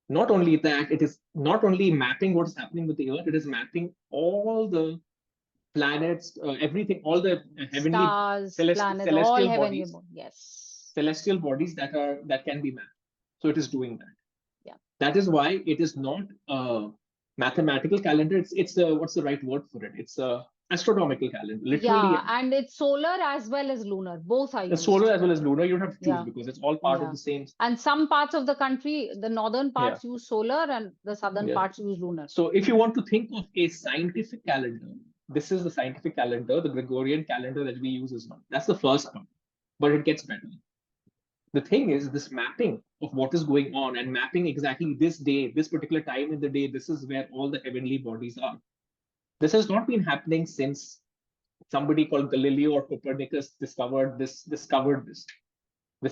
Not only that, it is not only mapping what is happening with the Earth, it is mapping all the planets, everything, all the heavenly Stars, planets, all celestial heavenly bodies, born. Yes. that can be mapped. So it is doing that. Yeah. That is why it is not a mathematical calendar. It's a what's the right word for it? It's a astronomical calendar. Literally, Yeah. And it's solar as well as lunar. Both are a solar used. as well as lunar. You don't have to choose Yeah. because it's all part of Yeah. the same. And some parts of the country, the northern Yeah, parts use solar and the southern yeah. parts use lunar. So if you want to think of a scientific calendar, this is the scientific calendar. The Gregorian calendar that we use is not. That's the first one, but it gets better. The thing is, this mapping of what is going on and mapping exactly this day, this particular time in the day, this is where all the heavenly bodies are. This has not been happening since somebody called Galileo or Copernicus discovered this. This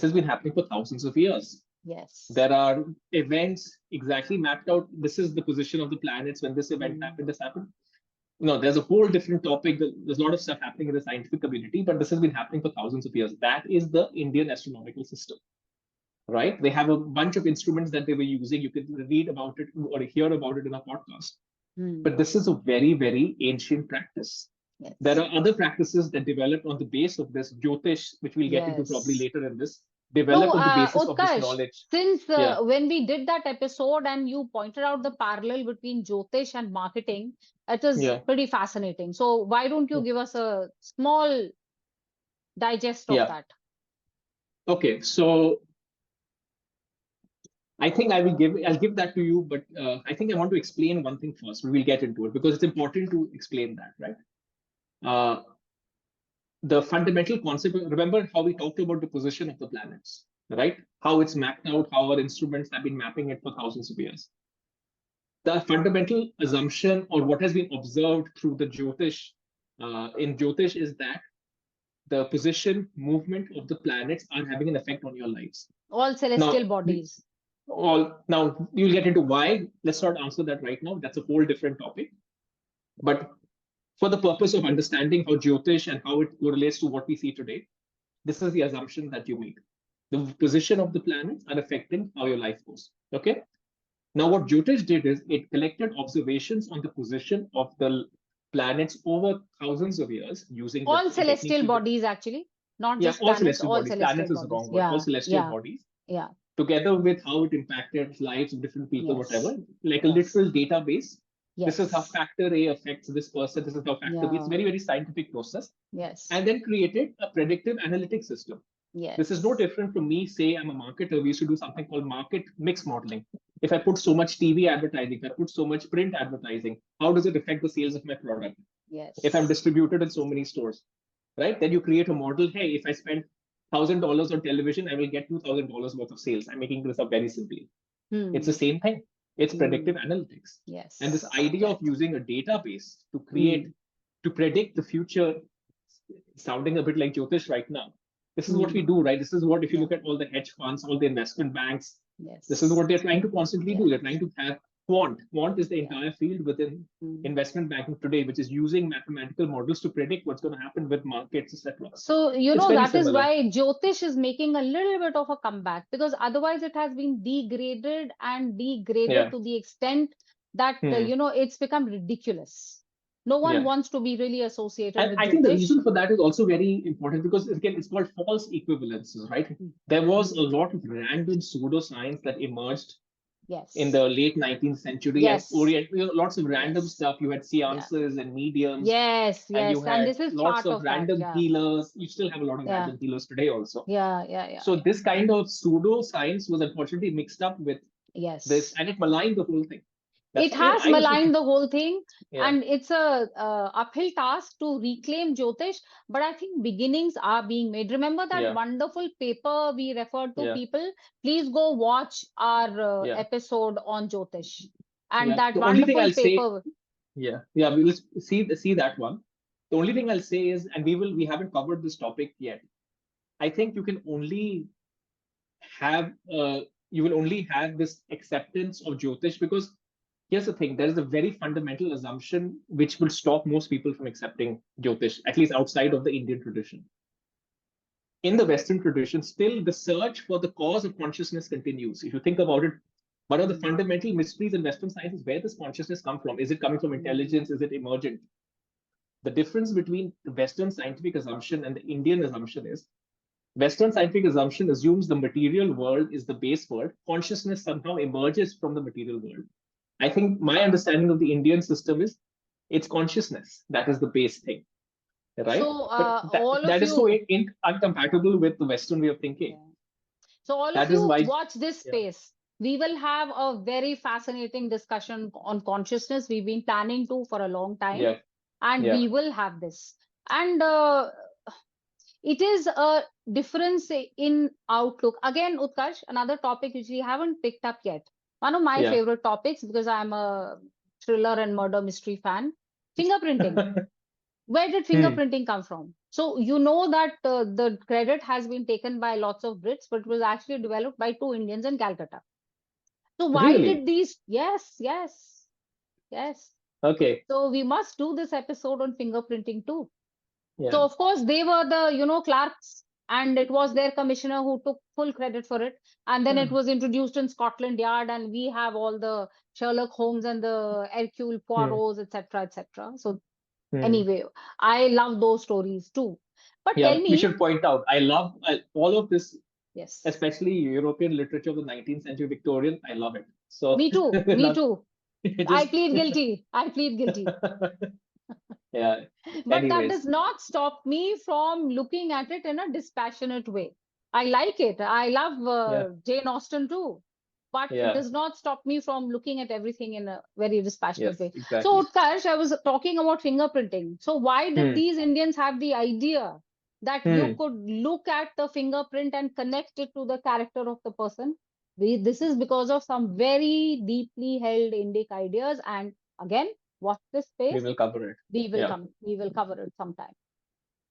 has been happening for thousands of years. Yes. There are events exactly mapped out. This is the position of the planets when this event Mm. happened, this happened. No, there's a whole different topic. There's a lot of stuff happening in the scientific community, but this has been happening for thousands of years. That is the Indian astronomical system, right? They have a bunch of instruments that they were using. You can read about it or hear about it in a podcast. Mm. But this is a very, very ancient practice. There Yes. are other practices that developed on the base of this. Jyotish, which we'll get into probably Yes. later in this, No, developed on the basis of this Utkarsh, knowledge. since Yeah, when we did that episode and you pointed out the parallel between Jyotish and marketing, it is yeah, pretty fascinating. So why don't you give us a small digest of yeah. that? Okay, so I think I'll give that to you, but I think I want to explain one thing first. We will get into it because it's important to explain that, right? Uh, the fundamental concept. Remember how we talked about the position of the planets, right? How it's mapped out, how our instruments have been mapping it for thousands of years. The fundamental assumption, or what has been observed through the Jyotish, in Jyotish, is that the position, movement of the planets are having an effect on your lives. All celestial Now, bodies. now you'll get into why. Let's not answer that right now. That's a whole different topic. But for the purpose of understanding how Jyotish and how it correlates to what we see today, this is the assumption that you make. The position of the planets are affecting how your life goes. Okay. Now, what Jyotish did is it collected observations on the position of the planets over thousands of years using All different techniques. celestial bodies, actually, not Yeah, just all planets, celestial all bodies. celestial Planets is the bodies. wrong word. All Yeah, celestial yeah, bodies, yeah. together with how it impacted lives of different people, whatever, Yes, like a yes, literal database. This is how yes. factor A affects this person. This is how factor B. It's Yeah, very, very scientific process. yes, And then created a predictive analytics system. This is no yes, different from me. Say I'm a marketer. We used to do something called market mix modeling. If I put so much TV advertising, if I put so much print advertising, how does it affect the sales of my product? If I'm yes, distributed in so many stores, right? Then you create a model. Hey, if I spend $1,000 on television, I will get $2,000 worth of sales. I'm making this up very simply. It's the hmm, same thing. It's predictive hmm, analytics. And this yes, idea of yes, using a database to hmm, to predict the future, sounding a bit like Jyotish right now. This is what we hmm, do, right? This is what, if you yeah, look at all the hedge funds, all the investment banks, this is yes, what they're trying to constantly do. yeah, They're trying to have quant. Quant is the yeah. entire field within Hmm. investment banking today, which is using mathematical models to predict what's going to happen with markets, etc. So, It's very that is similar. why Jyotish is making a little bit of a comeback, because otherwise it has been degraded and degraded Yeah. to the extent that, Hmm. it's become ridiculous. No one Yeah. wants to be really associated And with I think the Jyotish. reason for that is also very important because, again, it's called false equivalences, right? Hmm. There was a Hmm. lot of random pseudoscience that emerged in Yes, the late 19th century, and yes, lots of random yes, stuff. You had yeah, seances and mediums, yes, and you yes. And had this is lots part of of that. random Yeah, healers. You still have a lot of yeah, random healers today also. yeah, yeah, yeah, So yeah. this kind of pseudoscience was unfortunately mixed up with this, Yes. and it maligned the whole thing. That's It why, has I used to maligned think, the whole thing, yeah, and it's a uphill task to reclaim Jyotish. But I think beginnings are being made. Remember that yeah, wonderful paper we referred to yeah, people? Please go watch our yeah, episode on Jyotish, and yeah. that The only thing wonderful I'll say, paper. yeah, yeah, we will see that one. The only thing I'll say is, and we haven't covered this topic yet. I think have you will only have this acceptance of Jyotish because here's the thing: there is a very fundamental assumption which will stop most people from accepting Jyotish, at least outside of the Indian tradition. In the Western tradition, still the search for the cause of consciousness continues. If you think about it, one of the Mm, fundamental mysteries in Western science is where does consciousness come from? Is it coming from mm, intelligence? Is it emergent? The difference between the Western scientific assumption and the Indian assumption is Western scientific assumption assumes the material world is the base world. Consciousness somehow emerges from the material world. I think my understanding of the Indian system is it's consciousness that is the base thing, right? So, But all of that is so you, incompatible with the Western way of thinking. yeah. So all of That is you why, watch this yeah, space. We will have a very fascinating discussion on consciousness. We've been planning to for a long time, yeah, and yeah, we will have this. And it is a difference in outlook. Again, Utkarsh, another topic which we haven't picked up yet. One of my yeah. favorite topics, because I'm a thriller and murder mystery fan, fingerprinting. Where did Hmm. fingerprinting come from? So you know that the credit has been taken by lots of Brits, but it was actually developed by two Indians in Calcutta. So why Really? did these? Yes, yes, yes. Okay. So we must do this episode on fingerprinting too. Yeah. So of course they were the clerks, and it was their commissioner who took full credit for it. And then it Hmm. was introduced in Scotland Yard, and we have all the Sherlock Holmes and the Hercule Hmm. Poirots, etc., etc. So Hmm. anyway, I love those stories too. But tell Yeah. We me, should point out. I love all of this, yes, especially European literature of the 19th century Victorian. I love it. So me too, me not too. it I just plead guilty. I plead guilty. yeah. But that does Anyways, not stop me from looking at it in a dispassionate way. I like it. I love yeah. Jane Austen too. but it Yeah. does not stop me from looking at everything in a very dispassionate Yes, way. So, exactly. Utkarsh, I was talking about fingerprinting. So, why did Hmm. these Indians have the idea that you Hmm. could look at the fingerprint and connect it to the character of the person? This is because of some very deeply held Indic ideas. And again, watch this We space. will cover it. Yeah. We will cover it sometime.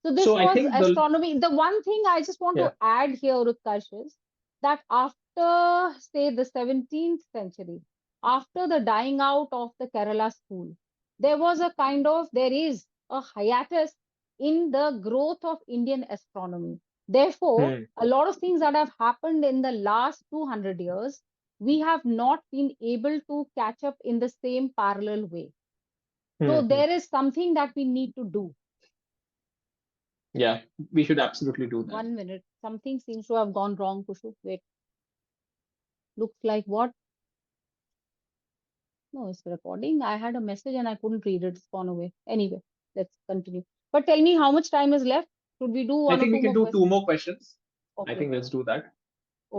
So this So I was think astronomy. The one thing I just want to yeah. add here, Utkarsh, is that after, say, the 17th century, after the dying out of the Kerala school, there is a hiatus in the growth of Indian astronomy. Therefore, Hmm. a lot of things that have happened in the last 200 years, we have not been able to catch up in the same parallel way. Hmm. So there is something that we need to do. Yeah, we should absolutely do that. 1 minute. Something seems to have gone wrong, Kushu. Wait, looks like what? No, it's recording. I had a message and I couldn't read it. It's gone away. Anyway, let's continue. But tell me how much time is left? Should we do I one or think we two can more do two questions? more questions. I Okay. think let's do that.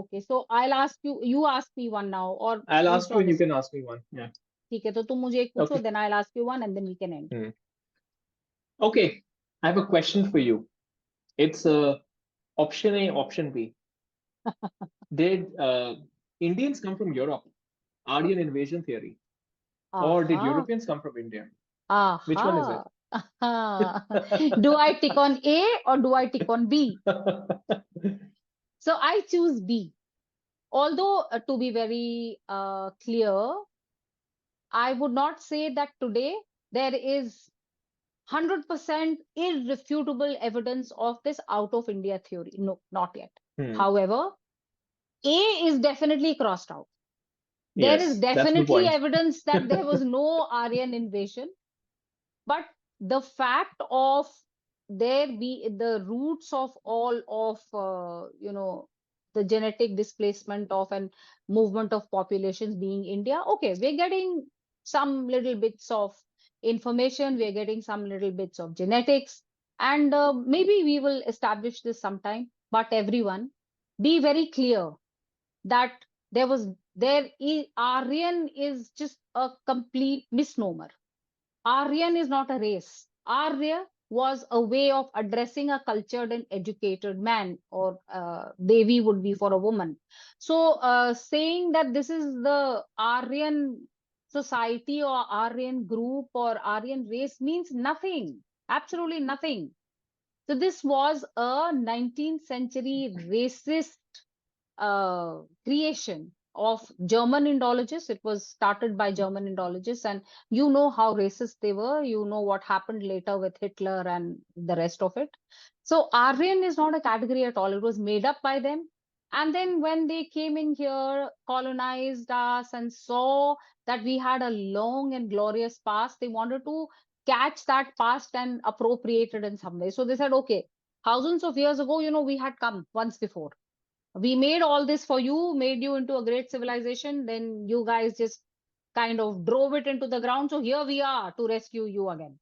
Okay. So I'll ask you, you ask me one now, or I'll whose ask you turn and you is it? can ask me one. Yeah. ठीक है तो तुम मुझे एक पूछो, Okay. then I'll ask you one and then we can end. Hmm. Okay. I have a question for you. It's option A, option B. Did Indians come from Europe? Aryan invasion theory. Or did Aha. Europeans come from India? Which one is it? Aha. Do I tick on A or do I tick on B? So I choose B. Although, to be very clear, I would not say that today there is 100% irrefutable evidence of this out of India theory. No, not yet. Hmm. However, A is definitely crossed out. There is Yes, that's the definitely point. evidence that there was no Aryan invasion. But the fact of there be the roots of all of the genetic displacement of and movement of populations being India, okay, we're getting some little bits of information, we're getting some little bits of genetics, and maybe we will establish this sometime. But everyone, be very clear that Aryan is just a complete misnomer. Aryan is not a race. Arya was a way of addressing a cultured and educated man, or Devi would be for a woman. So, saying that this is the Aryan society or Aryan group or Aryan race means nothing, absolutely nothing. So, this was a 19th century racist creation of German Indologists. It was started by German Indologists, and you know how racist they were. You know what happened later with Hitler and the rest of it. So Aryan is not a category at all. It was made up by them. And then when they came in here, colonized us, and saw that we had a long and glorious past, they wanted to catch that past and appropriate it in some way. So they said, okay, thousands of years ago, we had come once before. We made all this for you, made you into a great civilization, then you guys just kind of drove it into the ground. So here we are to rescue you again.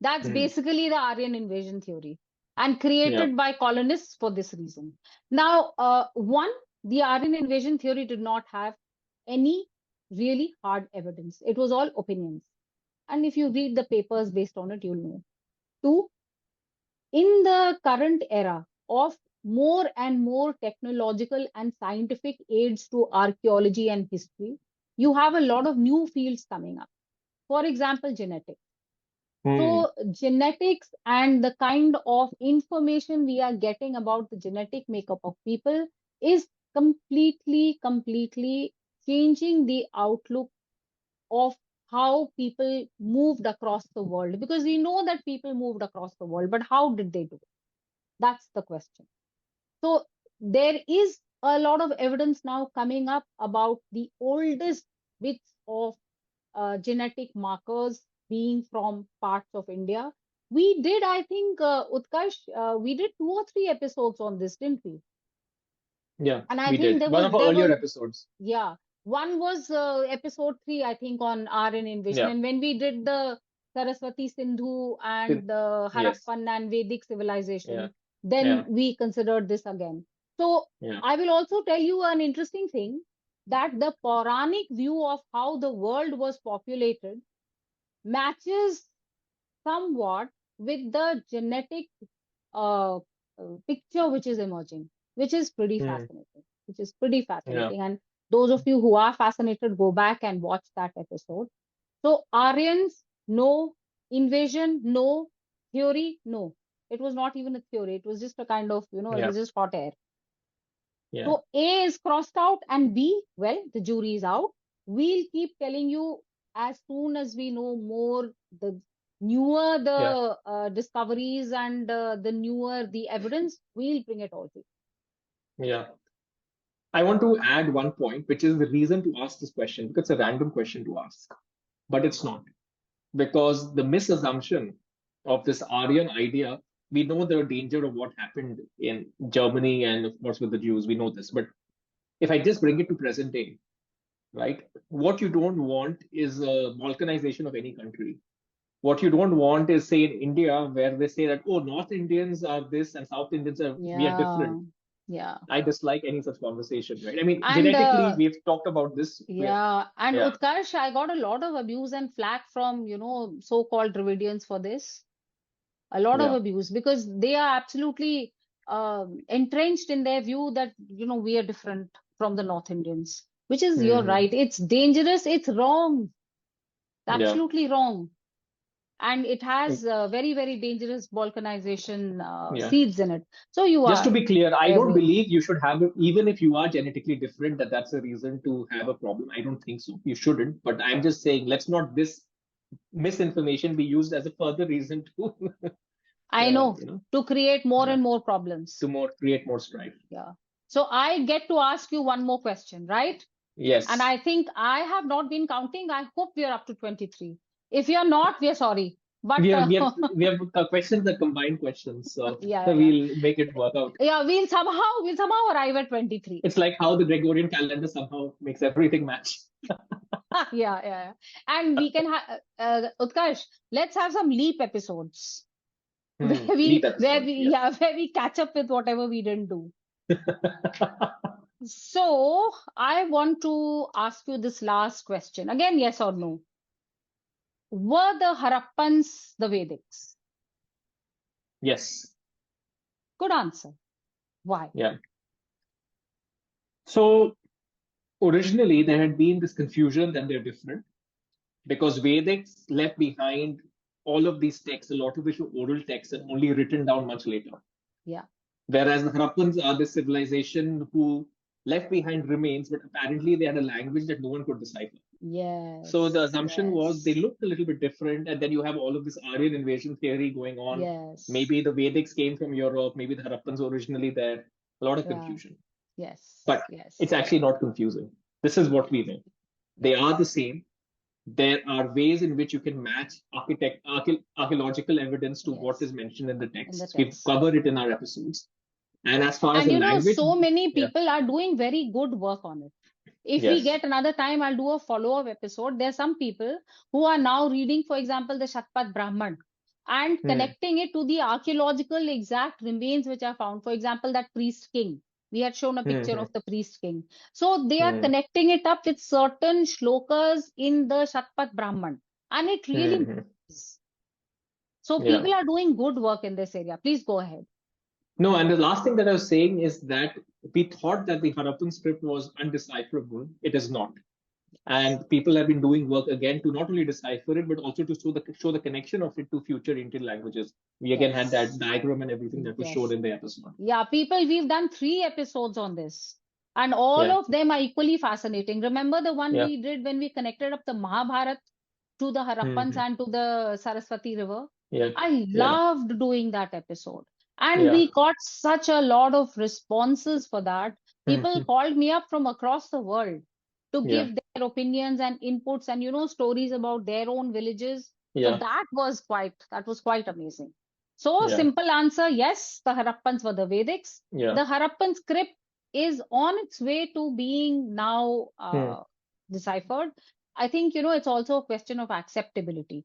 That's Hmm. basically the Aryan invasion theory, and Yeah. created by colonists for this reason. Now, the Aryan invasion theory did not have any really hard evidence. It was all opinions. And if you read the papers based on it, you'll know. Two, in the current era of more and more technological and scientific aids to archaeology and history, you have a lot of new fields coming up. For example, genetics. Hmm. So, genetics and the kind of information we are getting about the genetic makeup of people is completely changing the outlook of how people moved across the world. Because we know that people moved across the world, but how did they do it? That's the question. So there is a lot of evidence now coming up about the oldest bits of genetic markers being from parts of India. We did, I think, Utkarsh, we did 2 or 3 episodes on this, didn't we? Yeah, And I we think did. One of our there earlier was, episodes. yeah, one was episode 3, I think, on RN invasion. Yeah. And when we did the Saraswati Sindhu and the Yes. Harappan and Vedic Yeah. civilization, then Yeah. we considered this again. So Yeah. I will also tell you an interesting thing that the Puranic view of how the world was populated matches somewhat with the genetic uh, picture which is emerging, which is pretty Hmm. fascinating, which is pretty Yeah. fascinating. And those of you who are fascinated, go back and watch that episode. So Aryans, no. Invasion, no. Theory, no. It was not even a theory. It was just a kind of, it Yeah. was just hot air. Yeah. So A is crossed out and B, well, the jury is out. We'll keep telling you as soon as we know more, the newer Yeah. the discoveries and the newer the evidence, we'll bring it all to you. Yeah. I want to add one point, which is the reason to ask this question, because it's a random question to ask, but it's not. Because the misassumption of this Aryan idea, we know the danger of what happened in Germany and, of course, with the Jews. We know this. But if I just bring it to present day, right, what you don't want is a balkanization of any country. What you don't want is, say, in India, where they say that, oh, North Indians are this and South Indians are, we are Yeah, different. yeah. I dislike any such conversation, right? I mean, And genetically, we've talked about this. yeah, and Yeah, Utkarsh, I got a lot of abuse and flack from, so-called Dravidians for this. A lot of yeah. abuse because they are absolutely entrenched in their view that, we are different from the North Indians, which is, you're Hmm. right. It's dangerous. It's wrong. Yeah. Absolutely wrong. And it has very, very dangerous balkanization Yeah. seeds in it. So you Just to are be clear, I don't every, believe you should have it, even if you are genetically different, that's a reason to have a problem. I don't think so. You shouldn't. But I'm just saying, let's not this misinformation be used as a further reason to, I know, you know, to create more yeah, and more problems. to more create more strife. Yeah. So I get to ask you one more question, right? And Yes, I think I have not been counting. I hope we are up to 23. If you're not, we're sorry. But we have we have we have questions that combine questions, so yeah, yeah. we'll make it work out. Yeah, we'll somehow arrive at 23. It's like how the Gregorian calendar somehow makes everything match. Yeah, yeah. And we can have Utkarsh, let's have some leap episodes where Leap we where episodes, we yes. yeah, where we catch up with whatever we didn't do. So I want to ask you this last question. Again, yes or no? Were the Harappans the Vedics? Yes, Good answer. Why? yeah. So originally there had been this confusion that they're different because Vedics left behind all of these texts, a lot of which were oral texts and only written down much later. Yeah. Whereas the Harappans are this civilization who left behind remains, but apparently they had a language that no one could decipher. So the Yes. assumption was they Yes. looked a little bit different, and then you have all of this Aryan invasion theory going on. Yes. Maybe the Vedics came from Europe, maybe the Harappans were originally there. A lot of Yeah. confusion. Yes. But it's Yes. actually not confusing. This is what we know. They are the same. There are ways in which you can match archaeological evidence to what Yes. is mentioned in the In the texts. We've text. covered it in our episodes. And as far as And the language, so many yeah, people are doing very good work on it. If we yes. get another time, I'll do a follow-up episode. There are some people who are now reading, for example, the Shatpat Brahman and Hmm, connecting it to the archaeological exact remains which are found. For example, that priest king. We had shown a hmm, picture hmm, of the priest king. So they are hmm, connecting it up with certain shlokas in the Shatpat Brahman. And it really hmm. is. So Yeah. people are doing good work in this area. Please go ahead. No, and the last thing that I was saying is that we thought that the Harappan script was undecipherable. It is not. And people have been doing work again to not only decipher it, but also to show the connection of it to future Indian languages. We again had that Yes. diagram and everything that was shown Yes. in the episode. Yeah, people, we've done 3 episodes on this, and all Yeah, of them are equally fascinating. Remember the one yeah. we did when we connected up the Mahabharat to the Harappans Hmm. and to the Saraswati River? Yeah, I yeah, loved doing that episode. And yeah. we got such a lot of responses for that. People Hmm. called me up from across the world to Yeah, give their opinions and inputs and, stories about their own villages. So yeah, that was quite amazing. So yeah, simple answer, yes, the Harappans were the Vedics. yeah. The Harappan script is on its way to being now Hmm. deciphered. I think, it's also a question of acceptability.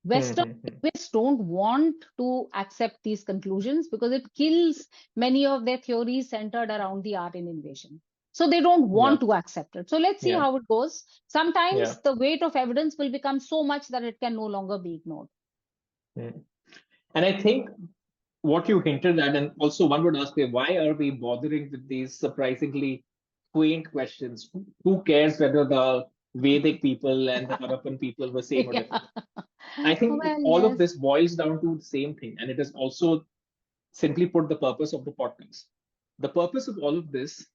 Hmm. Western Hmm. Hmm. linguists don't want to accept these conclusions because it kills many of their theories centered around the Aryan invasion. So they don't Yeah. want to accept it. So let's see Yeah. how it goes. Sometimes Yeah. the weight of evidence will become so much that it can no longer be ignored. Mm. And I think what you hinted at, and also one would ask me, why are we bothering with these surprisingly quaint questions? Who cares whether the Vedic people and the Harappan people were same or Yeah. different? I think Well, all of yes. this boils down to the same thing, and it is also simply put the purpose of the podcast. The purpose of all of this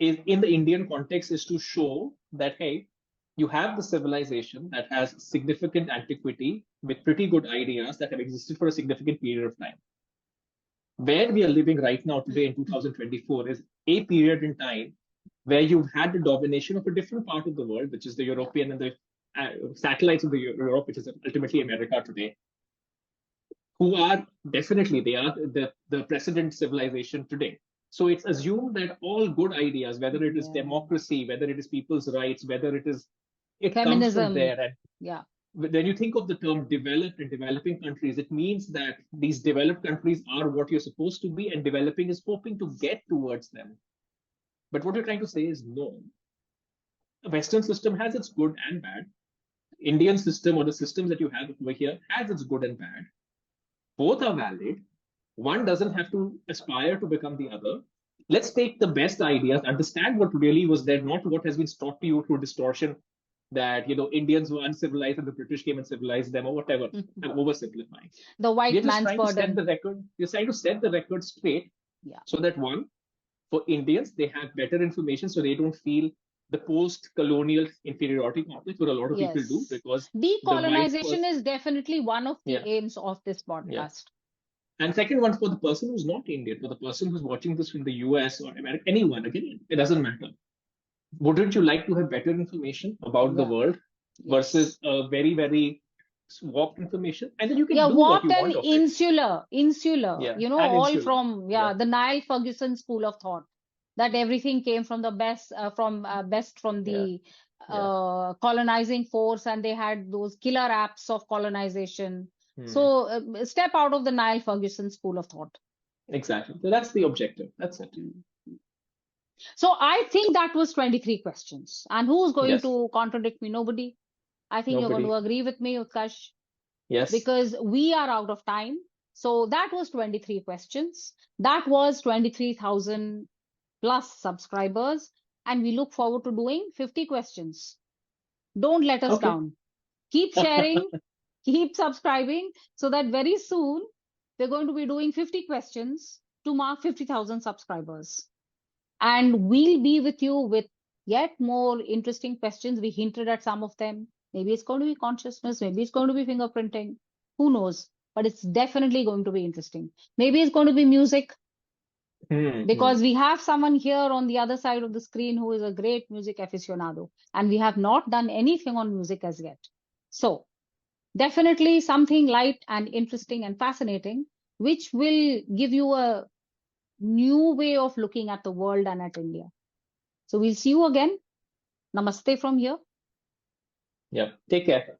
is in the Indian context is to show that hey, you have the civilization that has significant antiquity with pretty good ideas that have existed for a significant period of time. Where we are living right now today in 2024 is a period in time where you've had the domination of a different part of the world, which is the Yeah. European and the satellites of the Europe, which is ultimately America today, who are definitely they are the precedent civilization today. So it's assumed that all good ideas, whether it is Yeah. democracy, whether it is people's rights, whether it comes from Feminism. there. And Yeah. when you think of the term developed and developing countries, it means that these developed countries are what you're supposed to be, and developing is hoping to get towards them. But what you're trying to say is no. The Western system has its good and bad. Indian system or the systems that you have over here has its good and bad. Both are valid. One doesn't have to aspire to become the other. Let's take the best ideas, understand what really was there, not what has been taught to you through distortion that Indians were uncivilized and the British came and civilized them or whatever. I'm oversimplifying. The We are white just man's trying to set burden. the record. We're trying to set the record straight Yeah. so that one, for Indians, they have better information so they don't feel the post-colonial inferiority complex, what a lot of people do, Yes. because the white Decolonization person, is definitely one of the yeah, aims of this yeah. podcast. And second one, for the person who's not Indian, for the person who's watching this from the US or America, anyone, again, it doesn't matter. Wouldn't you like to have better information about the Yeah. world versus Yes. a very, very warped information? And then you can Yeah, do what warped you and want of it. insular, Yeah. And all insular. from, Yeah. the Niall Ferguson school of thought, that everything came from the best from Yeah. the Yeah. colonizing force, and they had those killer apps of colonization. Hmm. So step out of the Niall Ferguson school of thought. Exactly. So that's the objective. That's it. Mm. So I think that was 23 questions. And who's going Yes. to contradict me? Nobody. I think you're going to Nobody. agree with me, Utkarsh, Yes. because we are out of time. So that was 23 questions. That was 23,000 plus subscribers. And we look forward to doing 50 questions. Don't let us Okay. down. Keep sharing, keep subscribing, so that very soon we're going to be doing 50 questions to mark 50,000 subscribers. And we'll be with you with yet more interesting questions. We hinted at some of them. Maybe it's going to be consciousness, maybe it's going to be fingerprinting. Who knows? But it's definitely going to be interesting. Maybe it's going to be music, because we have someone here on the other side of the screen who is a great music aficionado, and we have not done anything on music as yet. So definitely something light and interesting and fascinating, which will give you a new way of looking at the world and at India. So we'll see you again. Namaste from here. Yeah. Take care.